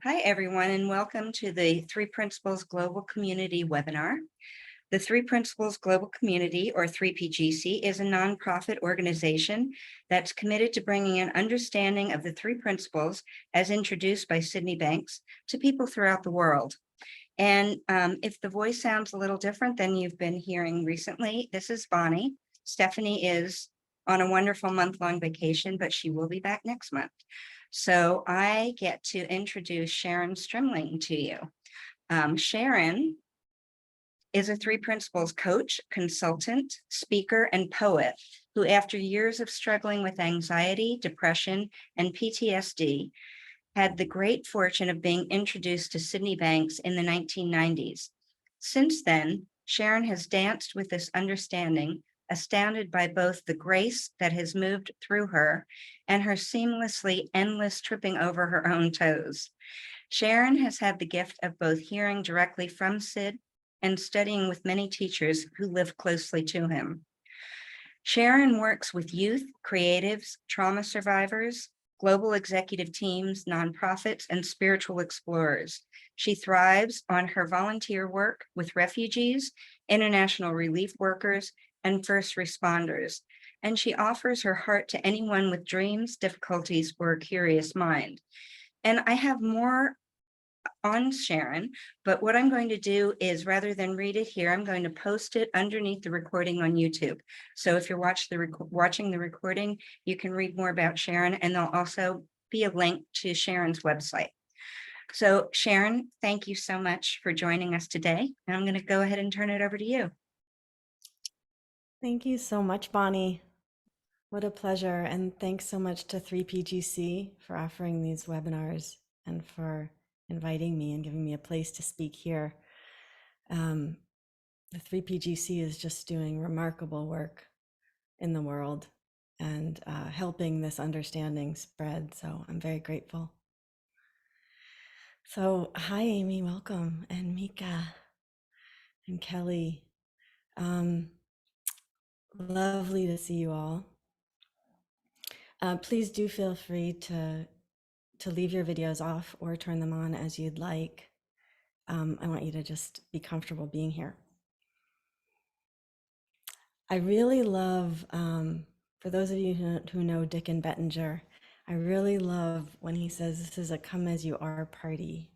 Hi, everyone, and welcome to the Three Principles Global Community webinar. The Three Principles Global Community, or 3PGC, is a nonprofit organization that's committed to bringing an understanding of the three principles as introduced by Sydney Banks to people throughout the world. And if the voice sounds a little different than you've been hearing recently, this is Bonnie. Stephanie is on a wonderful month-long vacation, but she will be back next month. So I get to introduce Sharon Strimling to you. Sharon is a three principles coach, consultant, speaker, and poet who, after years of struggling with anxiety, depression, and PTSD, had the great fortune of being introduced to Sydney Banks in the 1990s. Since then, Sharon has danced with this understanding, astounded by both the grace that has moved through her and her seamlessly endless tripping over her own toes. Sharon has had the gift of both hearing directly from Sid and studying with many teachers who live closely to him. Sharon works with youth, creatives, trauma survivors, global executive teams, nonprofits, and spiritual explorers. She thrives on her volunteer work with refugees, international relief workers, and first responders. And she offers her heart to anyone with dreams, difficulties, or a curious mind. And I have more on Sharon, but what I'm going to do is, rather than read it here, I'm going to post it underneath the recording on YouTube. So if you're watching the recording, you can read more about Sharon, and there'll also be a link to Sharon's website. So Sharon, thank you so much for joining us today. And I'm going to go ahead and turn it over to you. Thank you so much, Bonnie. What a pleasure. And thanks so much to 3PGC for offering these webinars and for inviting me and giving me a place to speak here. The 3PGC is just doing remarkable work in the world and helping this understanding spread. So I'm very grateful. So, hi, Amy, welcome, and Mika and Kelly. Lovely to see you all. Please do feel free to leave your videos off or turn them on as you'd like. I want you to just be comfortable being here. I really love, for those of you who know Dick and Bettinger, I really love when he says this is a come as you are party.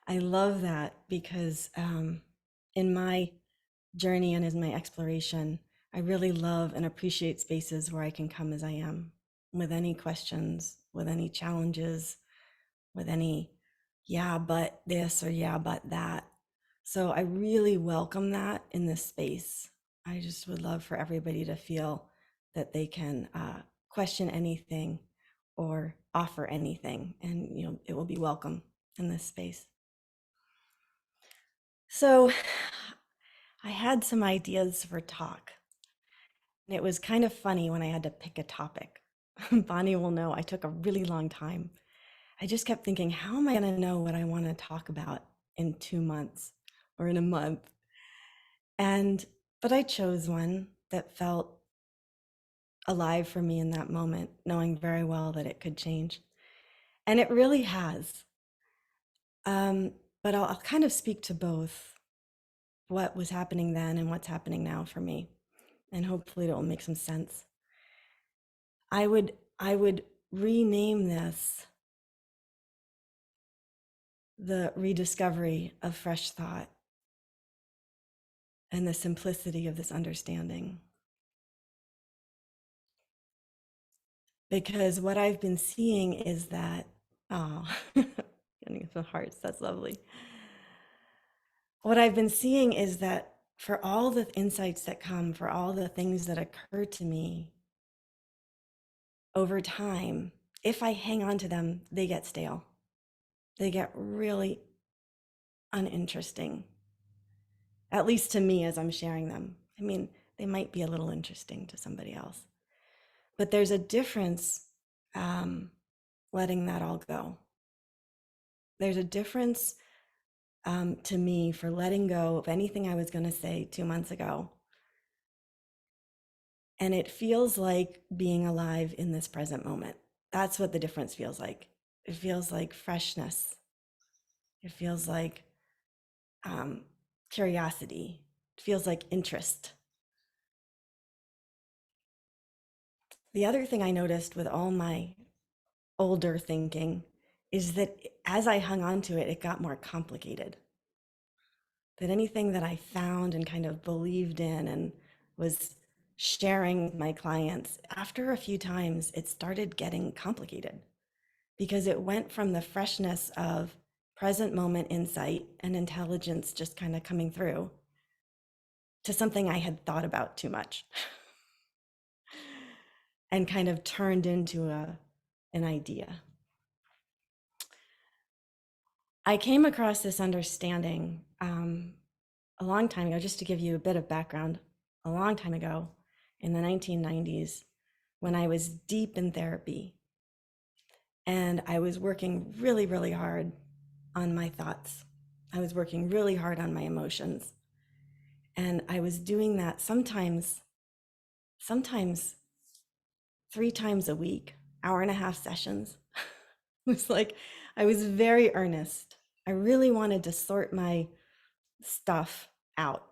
I love that because in my journey and in my exploration, I really love and appreciate spaces where I can come as I am, with any questions, with any challenges, with any, yeah, but this or yeah, but that. So I really welcome that in this space. I just would love for everybody to feel that they can question anything or offer anything, and it will be welcome in this space. So I had some ideas for talk. And it was kind of funny when I had to pick a topic. Bonnie will know I took a really long time. I just kept thinking, how am I going to know what I want to talk about in 2 months or in a month? But I chose one that felt alive for me in that moment, knowing very well that it could change. And it really has. But I'll kind of speak to both what was happening then and what's happening now for me. And hopefully it will make some sense. I would rename this the rediscovery of fresh thought and the simplicity of this understanding. Because what I've been seeing is that, oh, getting the hearts, that's lovely. What I've been seeing is that for all the insights that come, for all the things that occur to me over time, if I hang on to them, they get stale. They get really uninteresting, at least to me as I'm sharing them. I mean, they might be a little interesting to somebody else, but there's a difference letting that all go. There's a difference to me for letting go of anything I was going to say 2 months ago. And it feels like being alive in this present moment. That's what the difference feels like. It feels like freshness. It feels like um, curiosity. It feels like interest. The other thing I noticed with all my older thinking is that as I hung on to it, it got more complicated. That anything that I found and kind of believed in and was sharing with my clients, after a few times, it started getting complicated because it went from the freshness of present moment insight and intelligence just kind of coming through to something I had thought about too much and kind of turned into an idea. I came across this understanding a long time ago, just to give you a bit of background, a long time ago in the 1990s when I was deep in therapy and I was working really, really hard on my thoughts. I was working really hard on my emotions. And I was doing that sometimes 3 times a week, hour and a half sessions. It was like I was very earnest. I really wanted to sort my stuff out.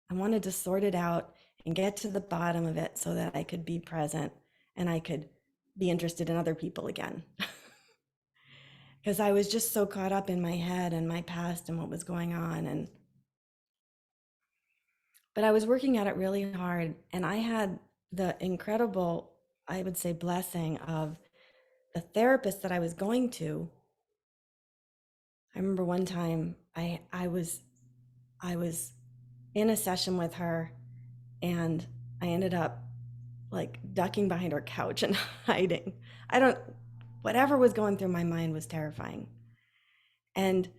I wanted to sort it out and get to the bottom of it so that I could be present and I could be interested in other people again. Because I was just so caught up in my head and my past and what was going on. But I was working at it really hard. And I had the incredible, I would say, blessing of the therapist that I was going to. I remember one time I was in a session with her and I ended up like ducking behind her couch and hiding. I don't, whatever was going through my mind was terrifying. And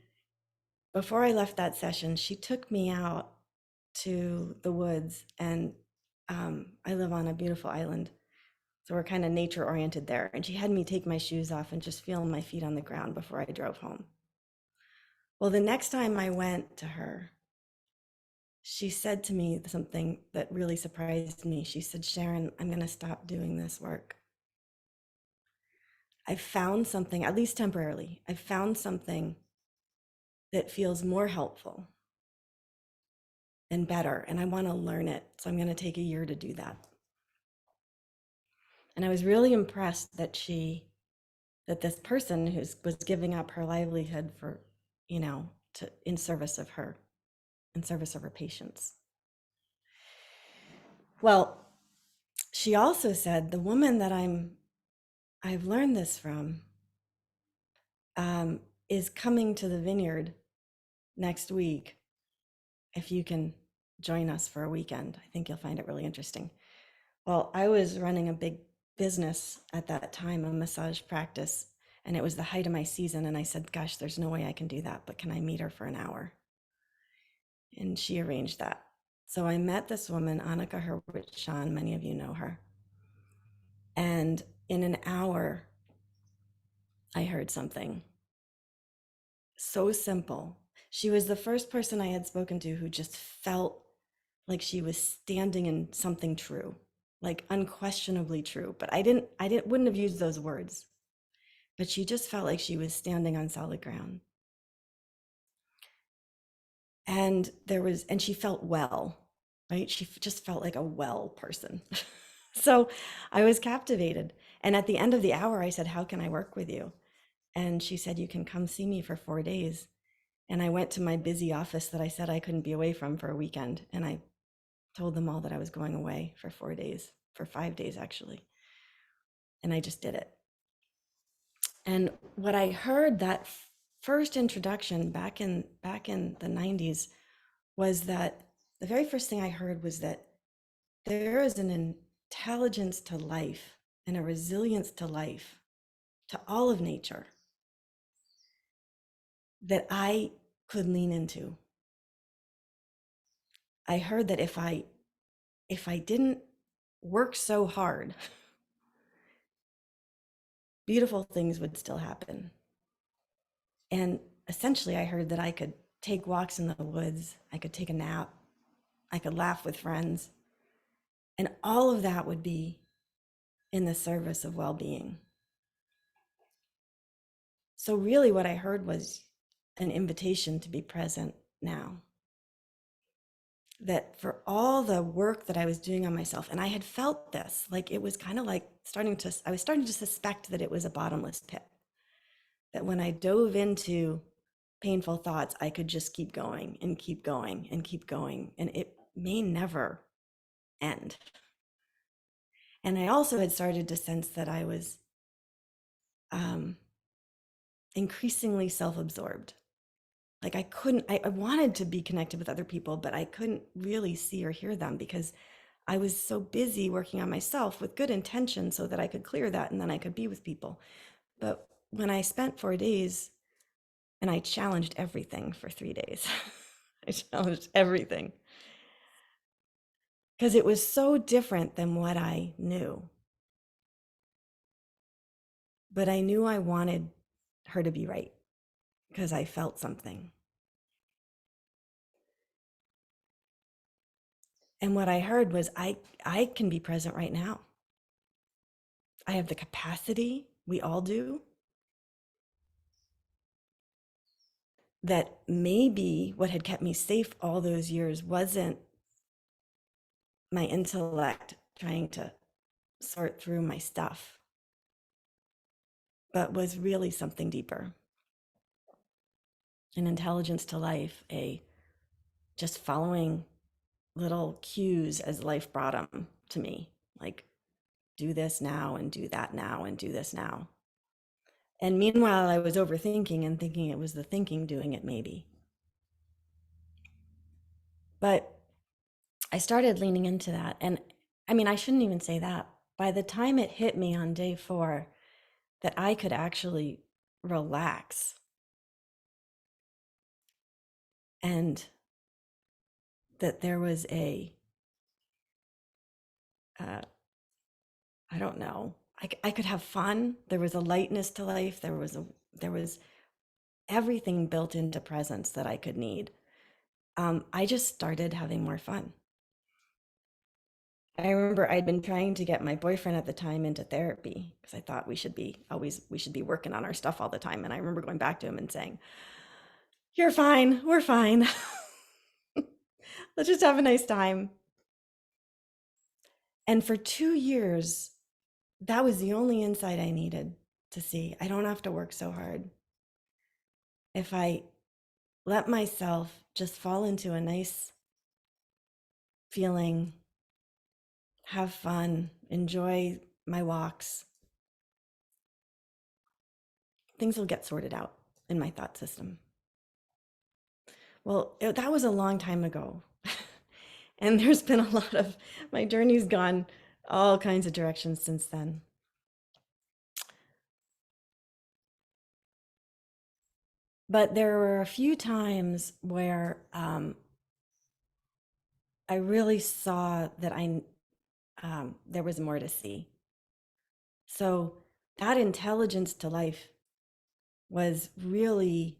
before I left that session, she took me out to the woods and I live on a beautiful island. So we're kind of nature oriented there. And she had me take my shoes off and just feel my feet on the ground before I drove home. Well, the next time I went to her, she said to me something that really surprised me. She said, Sharon, I'm going to stop doing this work. I found something, at least temporarily, I found something that feels more helpful and better, and I want to learn it. So I'm going to take a year to do that. And I was really impressed that this person who was giving up her livelihood for, in service of her, in service of her patients. Well, she also said the woman that I've learned this from is coming to the vineyard next week. If you can join us for a weekend, I think you'll find it really interesting. Well, I was running a big business at that time, a massage practice, and it was the height of my season. And I said, gosh, there's no way I can do that, but can I meet her for an hour? And she arranged that. So I met this woman, Annika Hurwitz-Shawn, many of you know her. And in an hour, I heard something so simple. She was the first person I had spoken to who just felt like she was standing in something true, like unquestionably true. But wouldn't have used those words. But she just felt like she was standing on solid ground. And she felt well, right? She just felt like a well person. So I was captivated. And at the end of the hour, I said, how can I work with you? And she said, you can come see me for 4 days. And I went to my busy office that I said I couldn't be away from for a weekend. And I told them all that I was going away for 4 days, for 5 days actually. And I just did it. And what I heard that first introduction back in the 90s was that the very first thing I heard was that there is an intelligence to life and a resilience to life, to all of nature, that I could lean into. I heard that if I didn't work so hard, beautiful things would still happen. And essentially, I heard that I could take walks in the woods, I could take a nap, I could laugh with friends, and all of that would be in the service of well-being. So really what I heard was an invitation to be present now. That for all the work that I was doing on myself, and I had felt this, like it was kind of like I was starting to suspect that it was a bottomless pit. That when I dove into painful thoughts, I could just keep going and keep going and keep going, and it may never end. And I also had started to sense that I was um, increasingly self absorbed. Like I wanted to be connected with other people, but I couldn't really see or hear them because I was so busy working on myself with good intention so that I could clear that and then I could be with people. But when I spent 4 days and I challenged everything for 3 days, I challenged everything because it was so different than what I knew. But I knew I wanted her to be right because I felt something. And what I heard was I can be present right now. I have the capacity, we all do, that maybe what had kept me safe all those years wasn't my intellect trying to sort through my stuff, but was really something deeper, an intelligence to life, a just following little cues as life brought them to me, like do this now and do that now and do this now. And meanwhile, I was overthinking and thinking it was the thinking doing it, maybe. But I started leaning into that. And I mean, I shouldn't even say that. By the time it hit me on day 4 that I could actually relax and that there was uh, I don't know, I could have fun. There was a lightness to life. There was everything built into presence that I could need. I just started having more fun. I remember I'd been trying to get my boyfriend at the time into therapy because I thought we should be working on our stuff all the time. And I remember going back to him and saying, "You're fine, we're fine. Let's just have a nice time." And for 2 years, that was the only insight I needed to see. I don't have to work so hard. If I let myself just fall into a nice feeling, have fun, enjoy my walks, things will get sorted out in my thought system. Well, that was a long time ago. And there's been a lot of, my journey's gone all kinds of directions since then. But there were a few times where I really saw that there was more to see. So that intelligence to life was really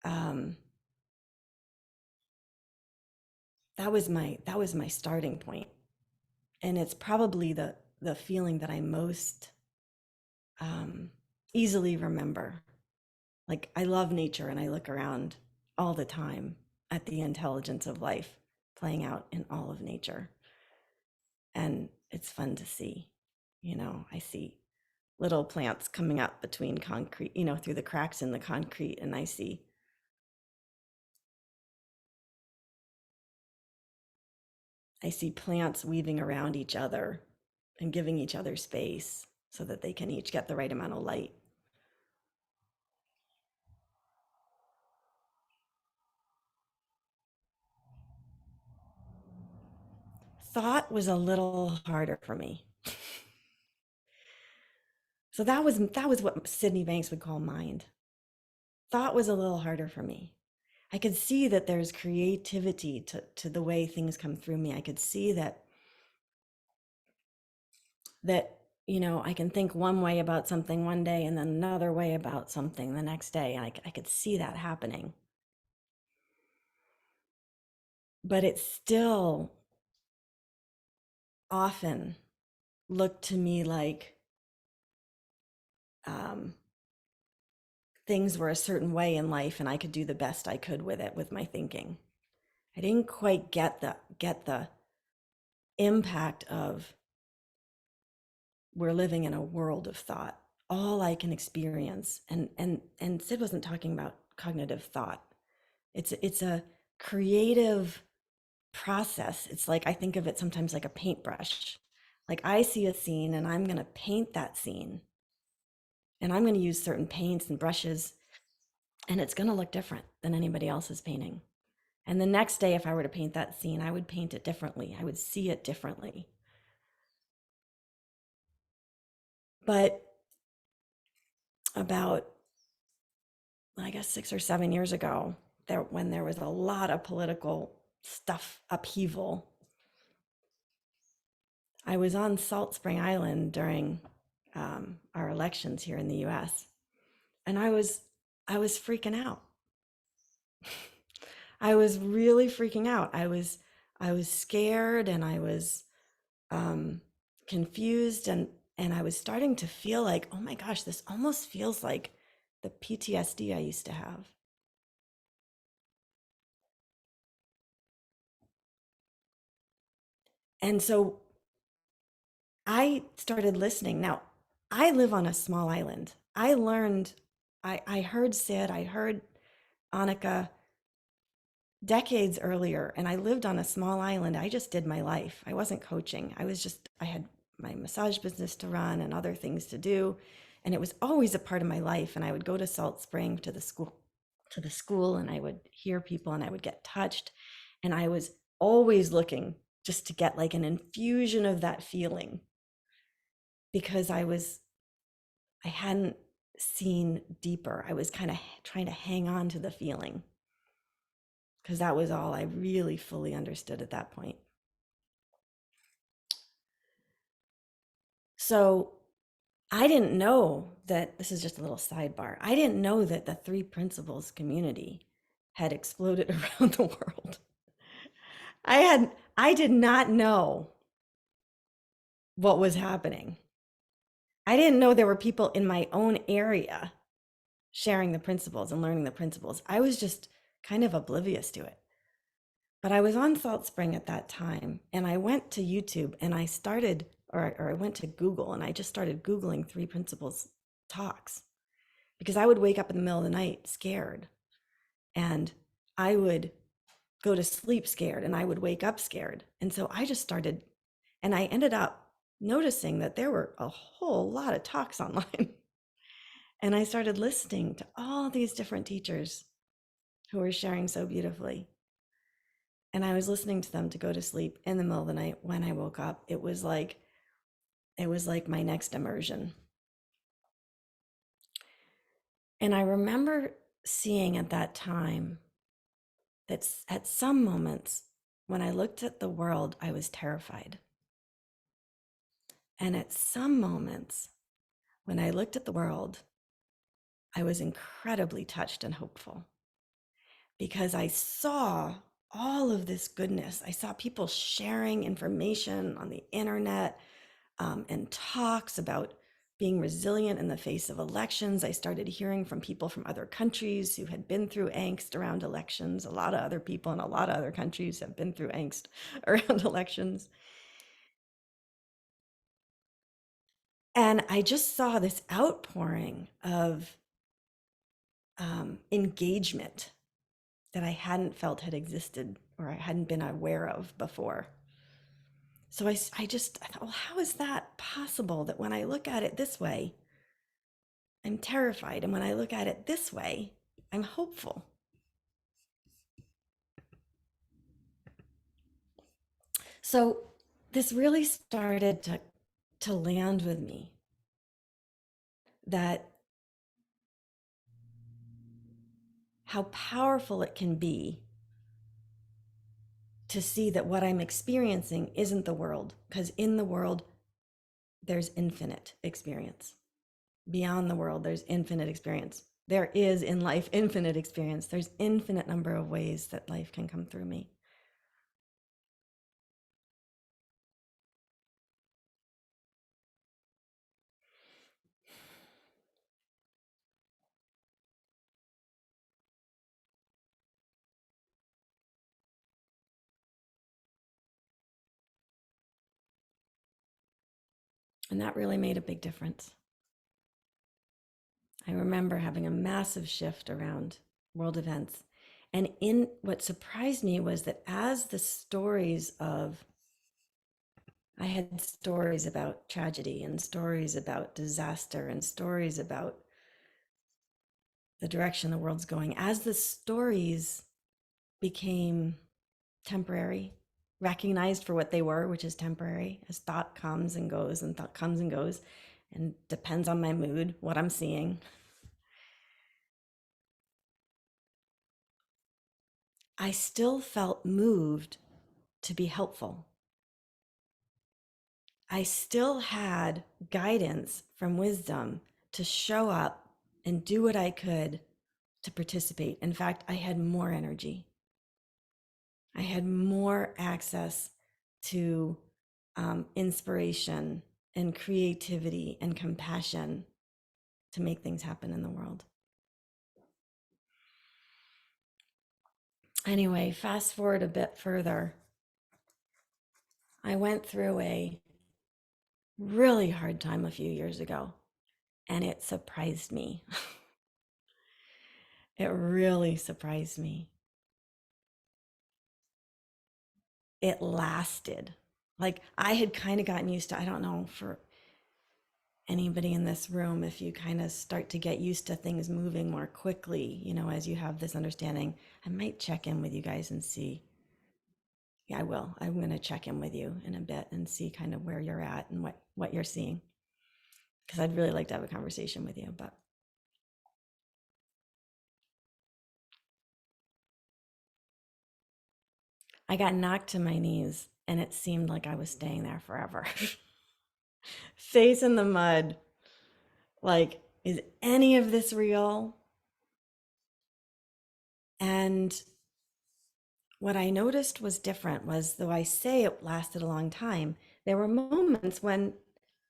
um, that was my starting point, and it's probably the feeling that I most um, easily remember. Like I love nature, and I look around all the time at the intelligence of life playing out in all of nature, and it's fun to see. I see little plants coming up between concrete, through the cracks in the concrete, and I see plants weaving around each other and giving each other space so that they can each get the right amount of light. Thought was a little harder for me. So that was what Sydney Banks would call mind. Thought was a little harder for me. I could see that there's creativity to the way things come through me. I could see that I can think one way about something one day and then another way about something the next day. And I could see that happening. But it still often looked to me like um, things were a certain way in life and I could do the best I could with it with my thinking. I didn't quite get the impact of we're living in a world of thought. All I can experience, and Sid wasn't talking about cognitive thought. It's a creative process. It's like I think of it sometimes like a paintbrush. Like I see a scene and I'm going to paint that scene. And I'm going to use certain paints and brushes and it's going to look different than anybody else's painting. And the next day if I were to paint that scene, I would paint it differently. I would see it differently. But about I guess 6 or 7 years ago, when there was a lot of political stuff upheaval, I was on Salt Spring Island during our elections here in the U.S. and I was freaking out. I was really freaking out. I was scared and I was um, confused and I was starting to feel like, oh my gosh, this almost feels like the PTSD I used to have. And so I started listening. Now, I live on a small island. I heard Sid, I heard Annika decades earlier, and I lived on a small island. I just did my life. I wasn't coaching. I had my massage business to run and other things to do. And it was always a part of my life. And I would go to Salt Spring to the school, and I would hear people and I would get touched. And I was always looking just to get like an infusion of that feeling because I hadn't seen deeper. I was kind of trying to hang on to the feeling because that was all I really fully understood at that point. So I didn't know that this is just a little sidebar. I didn't know that the Three Principles community had exploded around the world. I did not know what was happening. I didn't know there were people in my own area sharing the principles and learning the principles. I was just kind of oblivious to it. But I was on Salt Spring at that time, and I went to YouTube and I started, or I went to Google and I just started Googling Three Principles talks because I would wake up in the middle of the night scared, and I would go to sleep scared, and I would wake up scared. And so I just started, and I ended up noticing that there were a whole lot of talks online. And I started listening to all these different teachers who were sharing so beautifully. And I was listening to them to go to sleep in the middle of the night. When I woke up, it was like my next immersion. And I remember seeing at that time that at some moments when I looked at the world, I was terrified. And at some moments when I looked at the world, I was incredibly touched and hopeful because I saw all of this goodness. I saw people sharing information on the internet and talks about being resilient in the face of elections. I started hearing from people from other countries who had been through angst around elections. A lot of other people in a lot of other countries have been through angst around elections. And I just saw this outpouring of engagement that I hadn't felt had existed or I hadn't been aware of before. So I thought, well, how is that possible that when I look at it this way, I'm terrified. And when I look at it this way, I'm hopeful. So this really started to land with me that how powerful it can be to see that what I'm experiencing isn't the world, because in the world, there's infinite experience. Beyond the world, there's infinite experience. There is in life infinite experience. There's infinite number of ways that life can come through me. And that really made a big difference. I remember having a massive shift around world events. And in what surprised me was that as the stories of, I had stories about tragedy and stories about disaster and stories about the direction the world's going, as the stories became temporary, recognized for what they were, which is temporary, as thought comes and goes and thought comes and goes and depends on my mood, what I'm seeing. I still felt moved to be helpful. I still had guidance from wisdom to show up and do what I could to participate. In fact, I had more energy. I had more access to inspiration and creativity and compassion to make things happen in the world. Anyway, fast forward a bit further. I went through a really hard time a few years ago, and it surprised me. It really surprised me. It lasted. Like I had kind of gotten used to, I don't know for anybody in this room, if you kind of start to get used to things moving more quickly, as you have this understanding, I might check in with you guys and see. Yeah, I will. I'm going to check in with you in a bit and see kind of where you're at and what you're seeing. Because I'd really like to have a conversation with you, but I got knocked to my knees and it seemed like I was staying there forever. Face in the mud. Like, is any of this real? And what I noticed was different was, though I say it lasted a long time, there were moments when,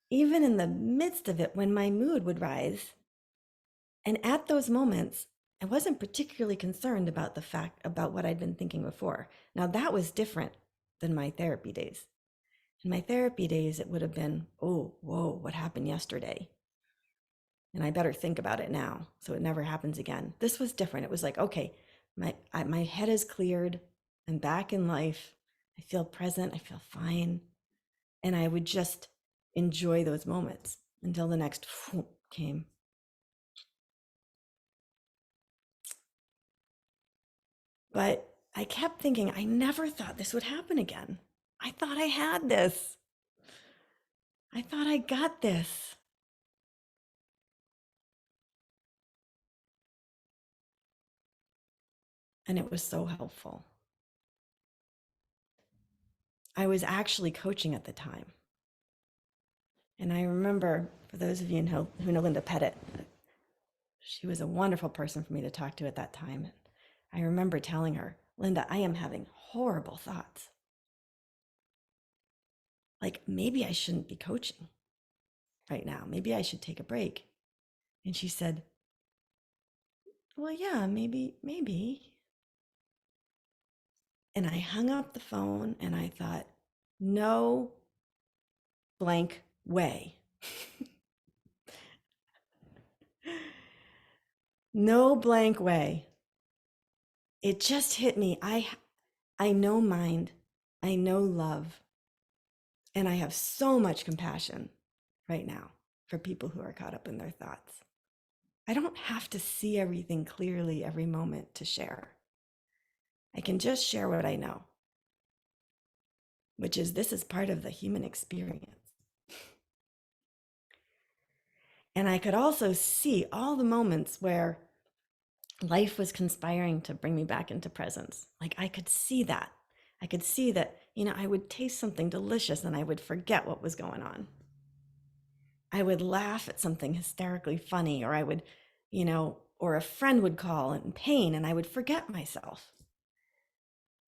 even in the midst of it, when my mood would rise. And at those moments, I wasn't particularly concerned about what I'd been thinking before. Now, that was different than my therapy days. In my therapy days, it would have been, oh, whoa, what happened yesterday? And I better think about it now so it never happens again. This was different. It was like, okay, my head is cleared. I'm back in life. I feel present. I feel fine. And I would just enjoy those moments until the next came. But I kept thinking, I never thought this would happen again. I thought I had this. I thought I got this. And it was so helpful. I was actually coaching at the time. And I remember, for those of you who know Linda Pettit, she was a wonderful person for me to talk to at that time. I remember telling her, Linda, I am having horrible thoughts. Like maybe I shouldn't be coaching right now. Maybe I should take a break. And she said, well, yeah, maybe. And I hung up the phone and I thought, no blank way. No blank way. It just hit me. I know mind. I know love. And I have so much compassion right now for people who are caught up in their thoughts. I don't have to see everything clearly every moment to share. I can just share what I know, which is this is part of the human experience. And I could also see all the moments where life was conspiring to bring me back into presence. Like I could see that. I could see that, I would taste something delicious and I would forget what was going on. I would laugh at something hysterically funny, or I would, or a friend would call in pain and I would forget myself.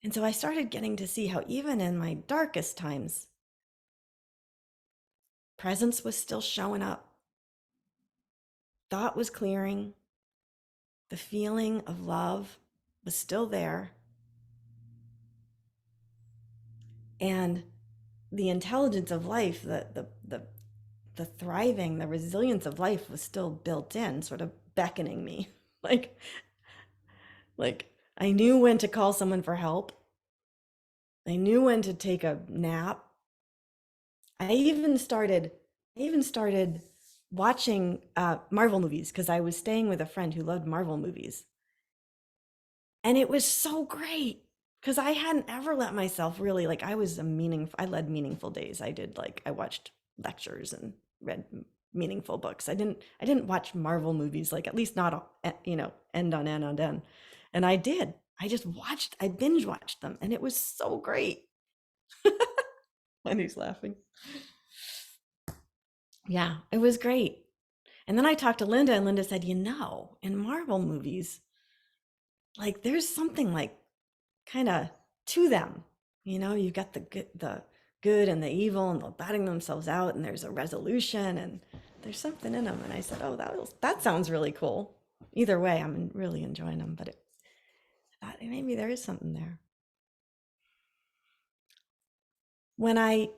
And so I started getting to see how even in my darkest times, presence was still showing up. Thought was clearing. The feeling of love was still there. And the intelligence of life, the the thriving, the resilience of life was still built in, sort of beckoning me. Like, like I knew when to call someone for help. I knew when to take a nap. I even started I even started watching Marvel movies because I was staying with a friend who loved Marvel movies. And it was so great because I hadn't ever let myself really, like, I led meaningful days. I watched lectures and read meaningful books. I didn't watch Marvel movies, like, at least not, end on end on end. And I did. I binge watched them and it was so great. And he's laughing. Yeah, it was great. And then I talked to Linda and Linda said, in Marvel movies, like, there's something like kind of to them. You've got the good and the evil, and they're batting themselves out, and there's a resolution, and there's something in them. And I said, "Oh, that sounds really cool." Either way, I'm really enjoying them, but I thought maybe there is something there. When I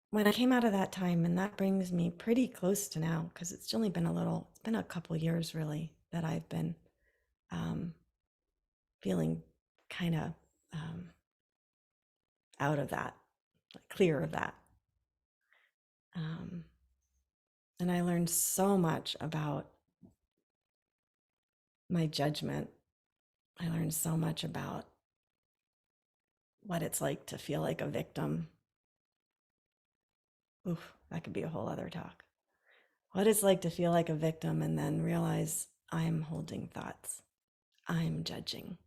when I came out of that time, and that brings me pretty close to now, because it's been a couple years really that I've been um, feeling kind of um, out of that, like, clear of that. Um, and I learned so much about my judgment. I learned so much about what it's like to feel like a victim. Oof, that could be a whole other talk. What it's like to feel like a victim and then realize I'm holding thoughts, I'm judging.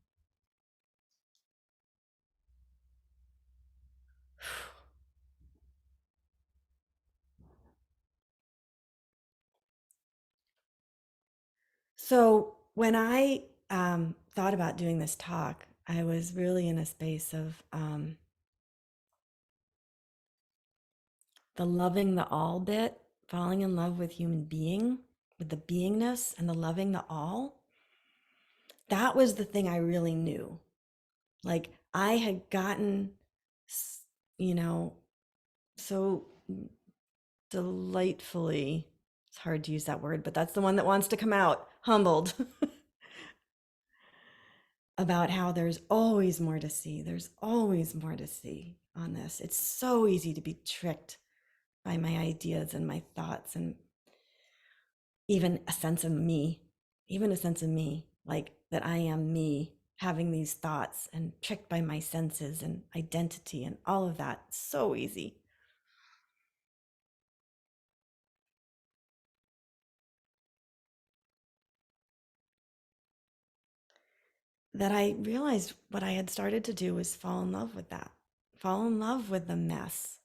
So when I thought about doing this talk, I was really in a space of the loving the all bit, falling in love with human being, with the beingness and the loving the all. That was the thing I really knew. Like, I had gotten, you know, so delightfully, it's hard to use that word, but that's the one that wants to come out, humbled about how there's always more to see. There's always more to see on this. It's so easy to be tricked by my ideas and my thoughts, and even a sense of me, like that I am me having these thoughts, and tricked by my senses and identity and all of that. So easy. That I realized what I had started to do was fall in love with that, fall in love with the mess,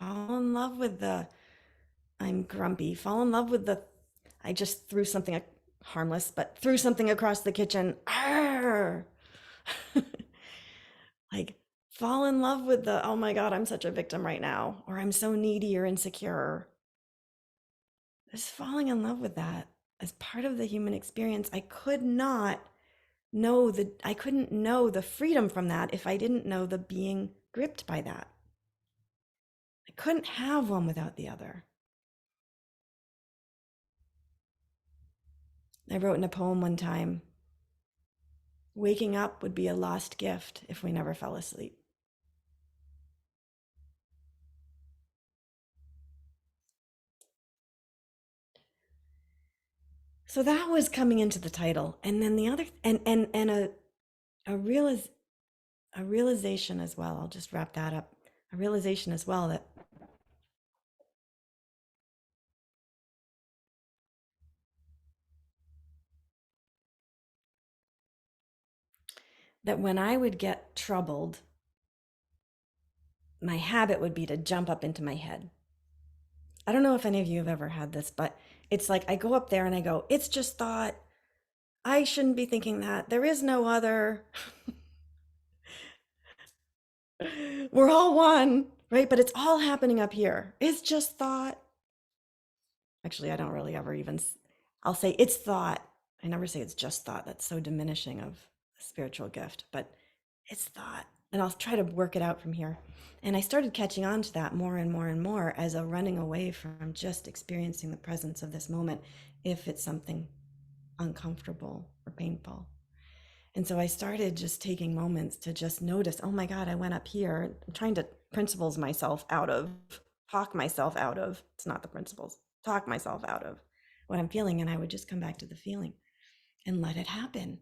fall in love with the I'm grumpy, fall in love with the I just threw something harmless, but threw something across the kitchen. Arr! Like, fall in love with the oh my God, I'm such a victim right now, or I'm so needy or insecure. Just falling in love with that as part of the human experience. I couldn't know the freedom from that if I didn't know the being gripped by that. I couldn't have one without the other. I wrote in a poem one time, waking up would be a lost gift if we never fell asleep. So that was coming into the title. And then the other, and a, realiz, a realization as well, I'll just wrap that up. A realization as well that when I would get troubled, my habit would be to jump up into my head. I don't know if any of you have ever had this, but it's like I go up there and I go, it's just thought. I shouldn't be thinking that. There is no other. We're all one, right? But it's all happening up here. It's just thought. Actually, I don't really ever even, I'll say it's thought. I never say it's just thought. That's so diminishing of a spiritual gift, but it's thought. and I'll try to work it out from here. And I started catching on to that more and more and more as a running away from just experiencing the presence of this moment if it's something uncomfortable or painful. And so I started just taking moments to just notice, oh my God, I went up here. I'm trying to principles myself out of, talk myself out of, it's not the principles, talk myself out of what I'm feeling. And I would just come back to the feeling and let it happen.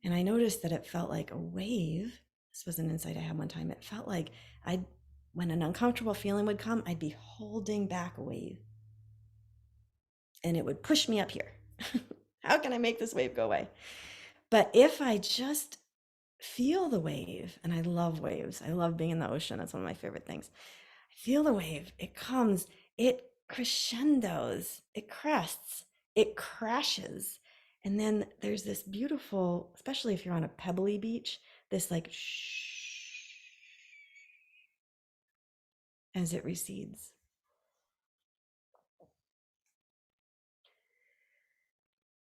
And I noticed that it felt like a wave. This was an insight I had one time. It felt like I'd, when an uncomfortable feeling would come, I'd be holding back a wave and it would push me up here. How can I make this wave go away? But if I just feel the wave, and I love waves, I love being in the ocean. That's one of my favorite things. I feel the wave, it comes, it crescendos, it crests, it crashes. And then there's this beautiful, especially if you're on a pebbly beach, this like shh as it recedes.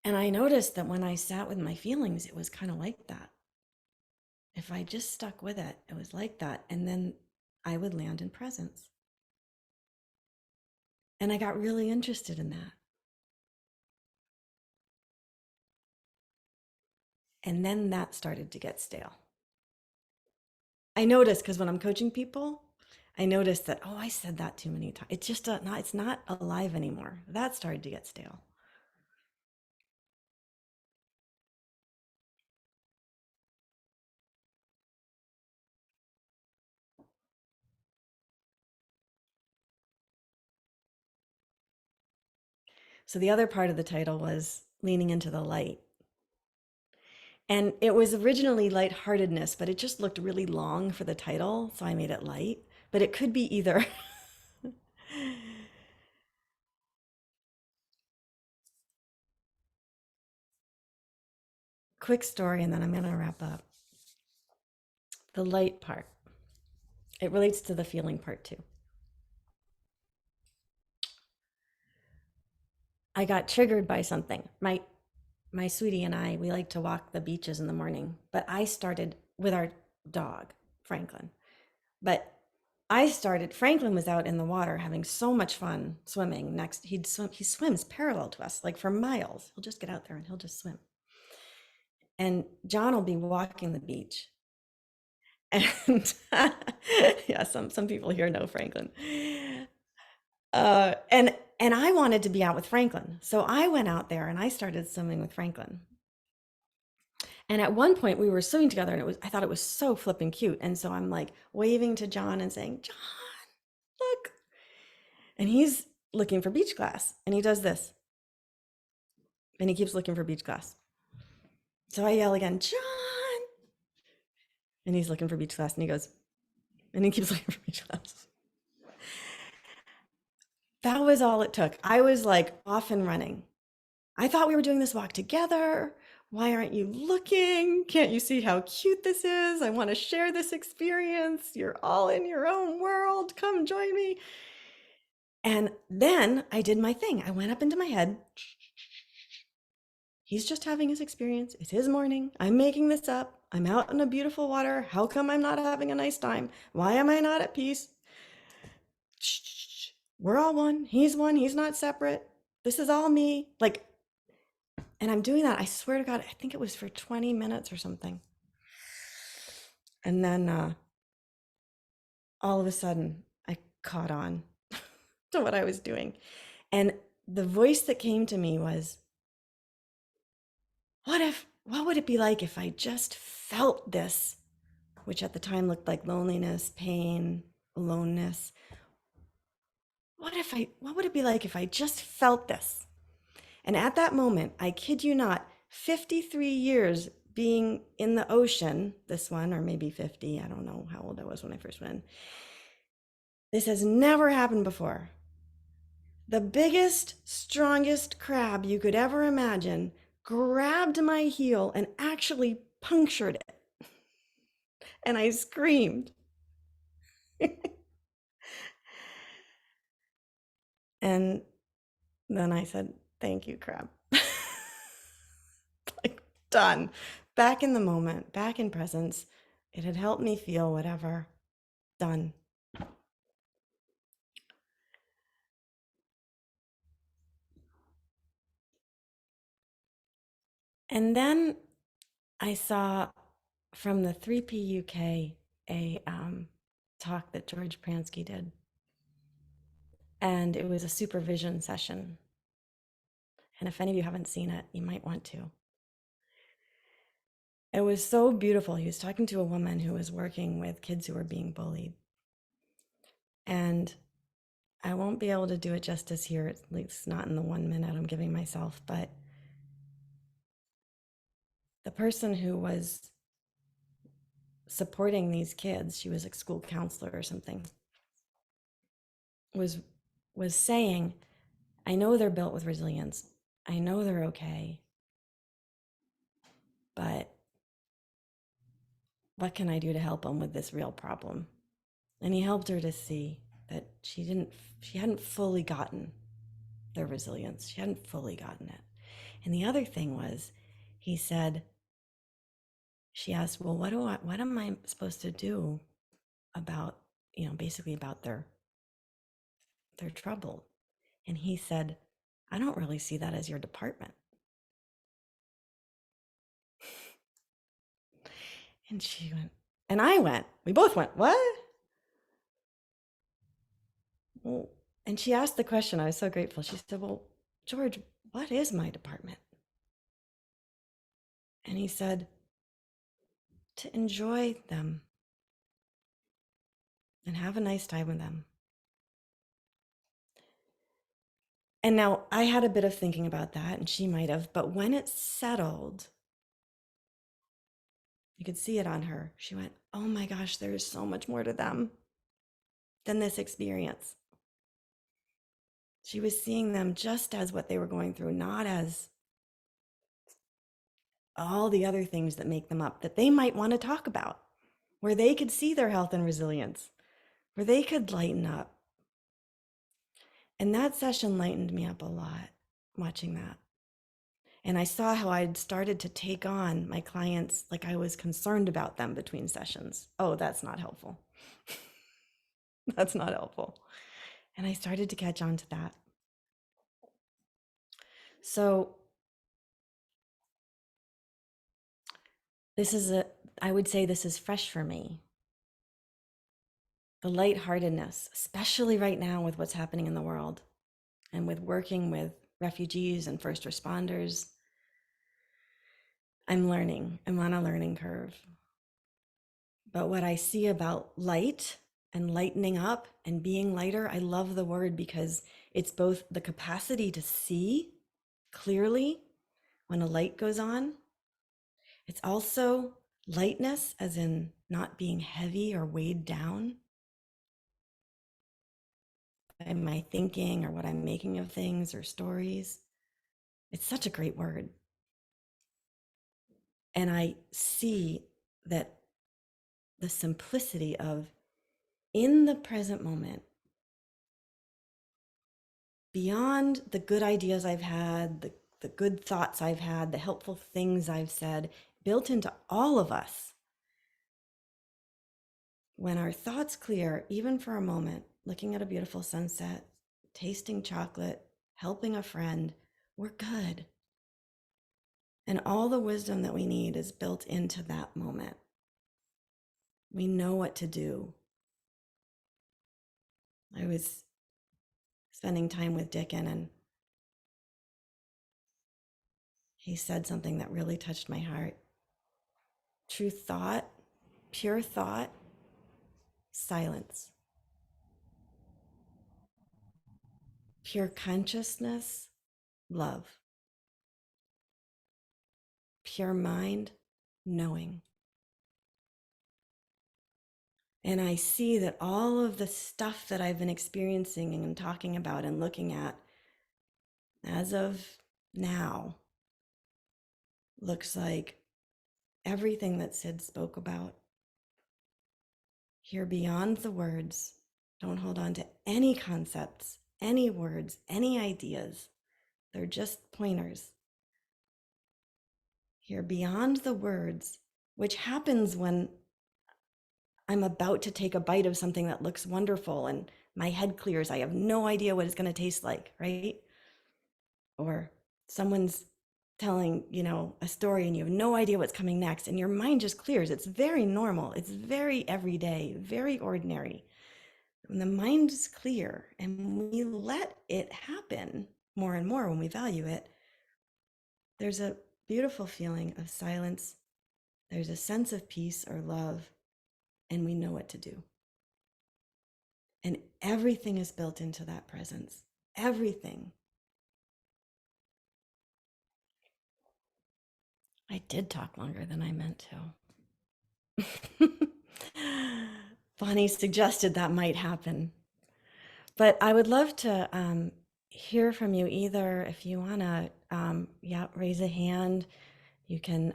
And I noticed that when I sat with my feelings, it was kind of like that. If I just stuck with it, it was like that. And then I would land in presence. And I got really interested in that. And then that started to get stale. I noticed because when I'm coaching people, I noticed that, oh, I said that too many times. It's just not, it's not alive anymore. That started to get stale. So the other part of the title was leaning into the light. And it was originally lightheartedness, but it just looked really long for the title. So I made it light, but it could be either. Quick story, and then I'm going to wrap up. The light part, it relates to the feeling part too. I got triggered by something. My sweetie and I, we like to walk the beaches in the morning, but I started with our dog, Franklin. But Franklin was out in the water having so much fun swimming next. He swims parallel to us, like for miles. He'll just get out there and he'll just swim. And John will be walking the beach. And yeah, some people here know Franklin. And I wanted to be out with Franklin. So I went out there and I started swimming with Franklin. And at one point we were swimming together and I thought it was so flipping cute. And so I'm like waving to John and saying, John, look. And he's looking for beach glass and he does this. And he keeps looking for beach glass. So I yell again, John. And he's looking for beach glass and he goes, and he keeps looking for beach glass. That was all it took. I was like off and running. I thought we were doing this walk together. Why aren't you looking? Can't you see how cute this is? I want to share this experience. You're all in your own world. Come join me. And then I did my thing. I went up into my head. He's just having his experience. It's his morning. I'm making this up. I'm out in a beautiful water. How come I'm not having a nice time? Why am I not at peace? We're all one. He's one. He's not separate. This is all me. Like, and I'm doing that. I swear to God, I think it was for 20 minutes or something. And then all of a sudden, I caught on to what I was doing. And the voice that came to me was, what would it be like if I just felt this, which at the time looked like loneliness, pain, aloneness. What would it be like if I just felt this? And at that moment, I kid you not, 53 years being in the ocean, this one, or maybe 50, I don't know how old I was when I first went. This has never happened before. The biggest, strongest crab you could ever imagine grabbed my heel and actually punctured it. And I screamed. And then I said, thank you, crab. Like, done. Back in the moment, back in presence, It had helped me feel whatever. Done. And then I saw from the 3PUK a talk that George Pransky did. And it was a supervision session. And if any of you haven't seen it, you might want to. It was so beautiful. He was talking to a woman who was working with kids who were being bullied. And I won't be able to do it justice here, at least not in the 1 minute I'm giving myself, but the person who was supporting these kids, she was a school counselor or something, was saying, I know they're built with resilience. I know they're okay. But what can I do to help them with this real problem? And he helped her to see that she hadn't fully gotten their resilience. She hadn't fully gotten it. And the other thing was, he said, she asked, well, what am I supposed to do about, basically about their trouble? And he said, I don't really see that as your department. And she went, and I went, we both went, what? Well, and she asked the question, I was so grateful. She said, well, George, what is my department? And he said, to enjoy them and have a nice time with them. And now I had a bit of thinking about that, and she might have, but when it settled, you could see it on her. She went, oh my gosh, there is so much more to them than this experience. She was seeing them just as what they were going through, not as all the other things that make them up that they might want to talk about, where they could see their health and resilience, where they could lighten up. And that session lightened me up a lot, watching that. And I saw how I'd started to take on my clients like I was concerned about them between sessions. Oh, that's not helpful. That's not helpful. And I started to catch on to that. So I would say this is fresh for me. The lightheartedness, especially right now with what's happening in the world and with working with refugees and first responders. I'm learning. I'm on a learning curve. But what I see about light and lightening up and being lighter, I love the word because it's both the capacity to see clearly when a light goes on. It's also lightness, as in not being heavy or weighed down by my thinking or what I'm making of things or stories. It's such a great word. And I see that the simplicity of in the present moment, beyond the good ideas I've had, the good thoughts I've had, the helpful things I've said, built into all of us. When our thoughts clear, even for a moment, looking at a beautiful sunset, tasting chocolate, helping a friend, we're good. And all the wisdom that we need is built into that moment. We know what to do. I was spending time with Dickon, and he said something that really touched my heart. True thought, pure thought, silence. Pure consciousness, love. Pure mind, knowing. And I see that all of the stuff that I've been experiencing and talking about and looking at as of now looks like everything that Sid spoke about. Hear beyond the words. Don't hold on to any concepts, any words, any ideas. They're just pointers. Hear beyond the words, which happens when I'm about to take a bite of something that looks wonderful and my head clears. I have no idea what it's going to taste like, right? Or someone's telling, a story and you have no idea what's coming next and your mind just clears. It's very normal. It's very everyday, very ordinary. When the mind is clear and we let it happen more and more when we value it, there's a beautiful feeling of silence. There's a sense of peace or love, and we know what to do. And everything is built into that presence. Everything. I did talk longer than I meant to. Bonnie suggested that might happen. But I would love to hear from you either if you want to, raise a hand. You can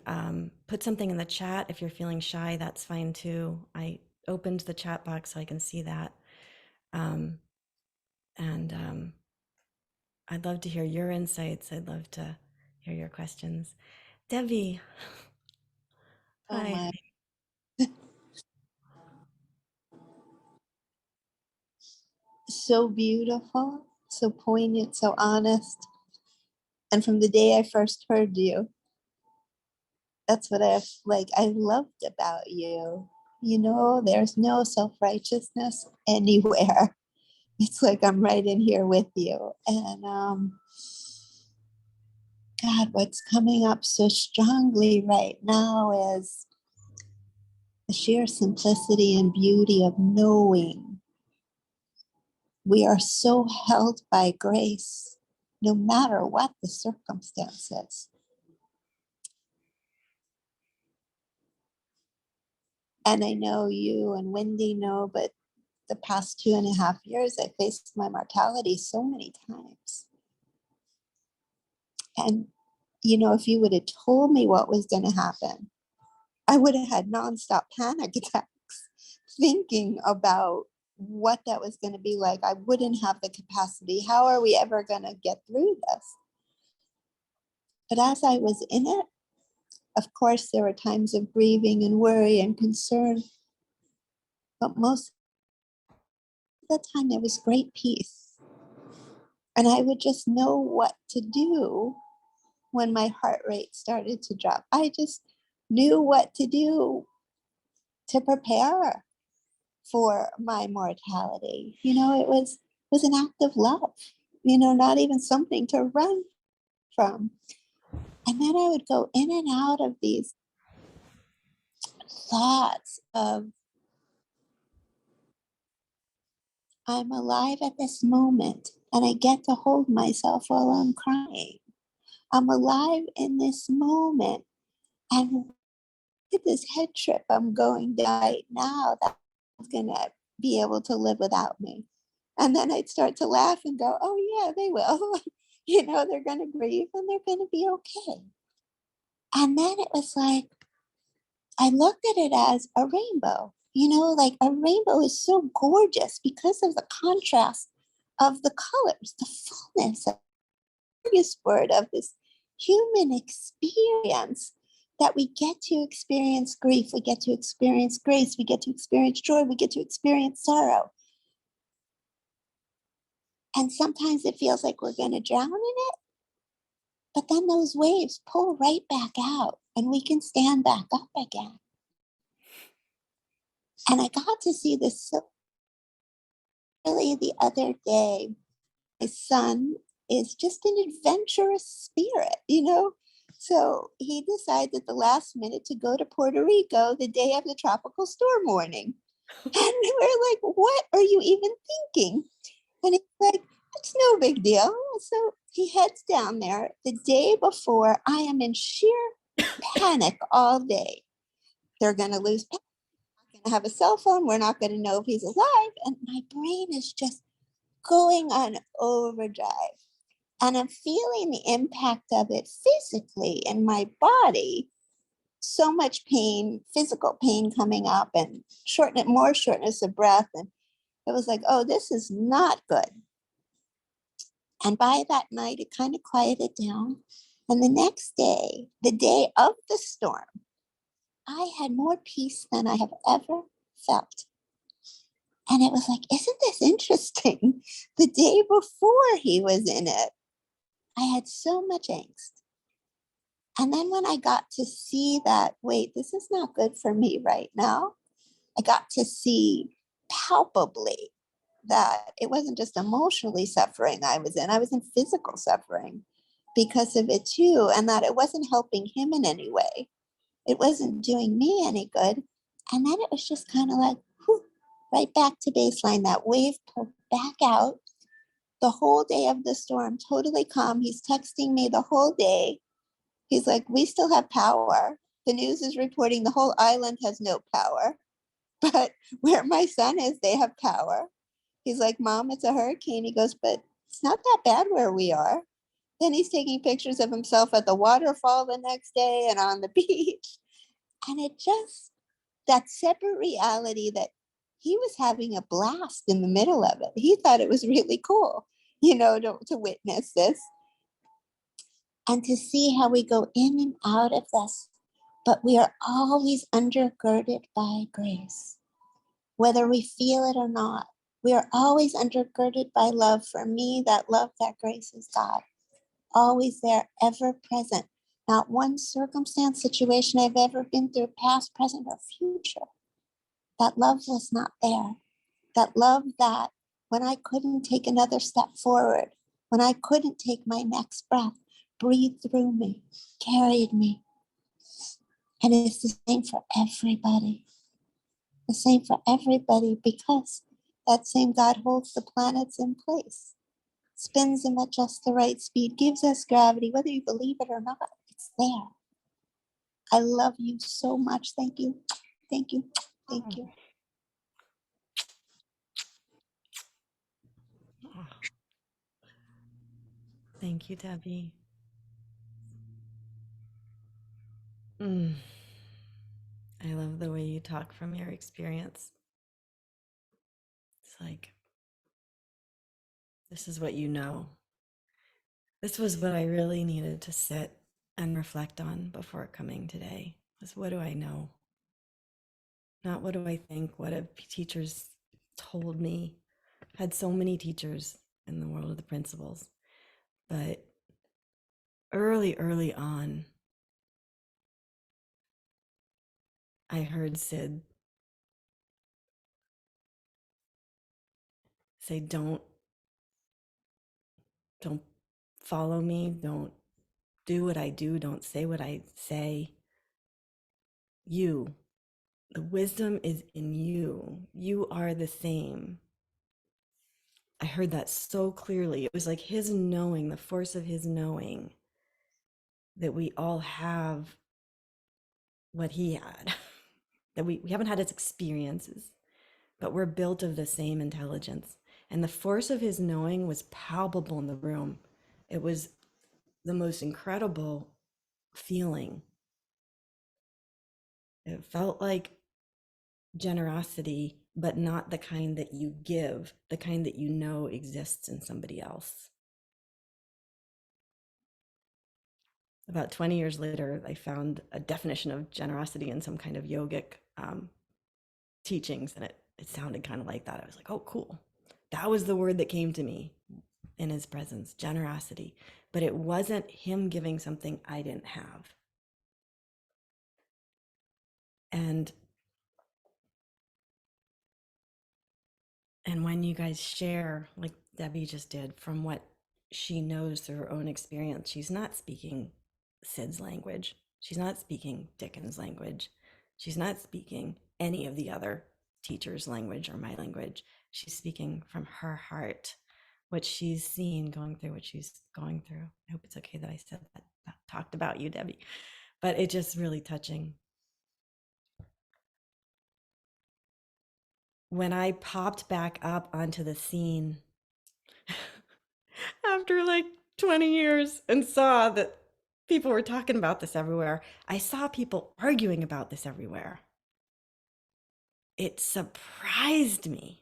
put something in the chat. If you're feeling shy, that's fine too. I opened the chat box so I can see that. And I'd love to hear your insights. I'd love to hear your questions. Debbie. Oh Hi. my, so beautiful, so poignant, so honest. And from the day I first heard you, that's what I loved about you. There's no self-righteousness anywhere. It's like I'm right in here with you. And God, what's coming up so strongly right now is the sheer simplicity and beauty of knowing we are so held by grace, no matter what the circumstances. And I know you and Wendy know, but the past 2.5 years, I faced my mortality so many times. And, if you would have told me what was going to happen, I would have had nonstop panic attacks thinking about what that was going to be like. I wouldn't have the capacity. How are we ever going to get through this? But as I was in it, of course, there were times of grieving and worry and concern, but most of the time there was great peace. And I would just know what to do when my heart rate started to drop. I just knew what to do to prepare for my mortality. It was an act of love, not even something to run from. And then I would go in and out of these thoughts of, I'm alive at this moment and I get to hold myself while I'm crying. I'm alive in this moment. And look at this head trip I'm going down right now that's going to be able to live without me. And then I'd start to laugh and go, oh, yeah, they will. They're going to grieve and they're going to be okay. And then it was like, I looked at it as a rainbow. Like a rainbow is so gorgeous because of the contrast of the colors, the fullness of the word of this human experience, that we get to experience grief, we get to experience grace, we get to experience joy, we get to experience sorrow. And sometimes it feels like we're going to drown in it, but then those waves pull right back out and we can stand back up again. And I got to see this so really the other day. My son is just an adventurous spirit. So he decided at the last minute to go to Puerto Rico the day of the tropical storm warning. And we're like, what are you even thinking? And he's like, it's no big deal. So he heads down there the day before. I am in sheer panic all day. They're going to lose power. We're not going to have a cell phone. We're not going to know if he's alive. And my brain is just going on overdrive. And I'm feeling the impact of it physically in my body. So much pain, physical pain coming up, and more shortness of breath. And it was like, oh, this is not good. And by that night, it kind of quieted down. And the next day, the day of the storm, I had more peace than I have ever felt. And it was like, isn't this interesting? The day before he was in it, I had so much angst. And then when I got to see that, wait, this is not good for me right now, I got to see palpably that it wasn't just emotionally suffering I was in physical suffering because of it too, and that it wasn't helping him in any way. It wasn't doing me any good. And then it was just kind of like, whew, right back to baseline. That wave pulled back out the whole day of the storm, totally calm. He's texting me the whole day. He's like, we still have power. The news is reporting the whole island has no power, but where my son is, they have power. He's like, Mom, it's a hurricane. He goes, but it's not that bad where we are. Then he's taking pictures of himself at the waterfall the next day and on the beach. And it just, that separate reality that he was having a blast in the middle of it. He thought it was really cool, to witness this and to see how we go in and out of this. But we are always undergirded by grace, whether we feel it or not. We are always undergirded by love. For me, that love, that grace is God. Always there, ever present. Not one circumstance, situation I've ever been through, past, present, or future, that love was not there. That love that when I couldn't take another step forward, when I couldn't take my next breath, breathed through me, carried me. And it's the same for everybody. The same for everybody because that same God holds the planets in place, spins them at just the right speed, gives us gravity, whether you believe it or not, it's there. I love you so much. Thank you. Thank you. Thank you. Oh, thank you, Debbie. Mm, I love the way you talk from your experience. It's like, this is what you know. This was what I really needed to sit and reflect on before coming today. Was what do I know? Not what do I think? What have teachers told me? Had so many teachers in the world of the principles, but early on, I heard Sid say, don't follow me, don't do what I do, don't say what I say. You, the wisdom is in you. You are the same. I heard that so clearly. It was like his knowing, the force of his knowing that we all have what he had, that we haven't had his experiences, but we're built of the same intelligence. And the force of his knowing was palpable in the room. It was the most incredible feeling. It felt like generosity, but not the kind that you give, the kind that you know exists in somebody else. About 20 years later, I found a definition of generosity in some kind of yogic teachings, and it sounded kind of like that. I was like, oh, cool. That was the word that came to me in his presence, generosity. But it wasn't him giving something I didn't have. And when you guys share, like Debbie just did, from what she knows through her own experience, she's not speaking Sid's language. She's not speaking Dickens' language. She's not speaking any of the other teachers' language or my language. She's speaking from her heart, what she's seen going through what she's going through. I hope it's okay that I said that talked about you, Debbie, but it's just really touching. When I popped back up onto the scene after like 20 years and saw that people were talking about this everywhere, I saw people arguing about this everywhere. It surprised me.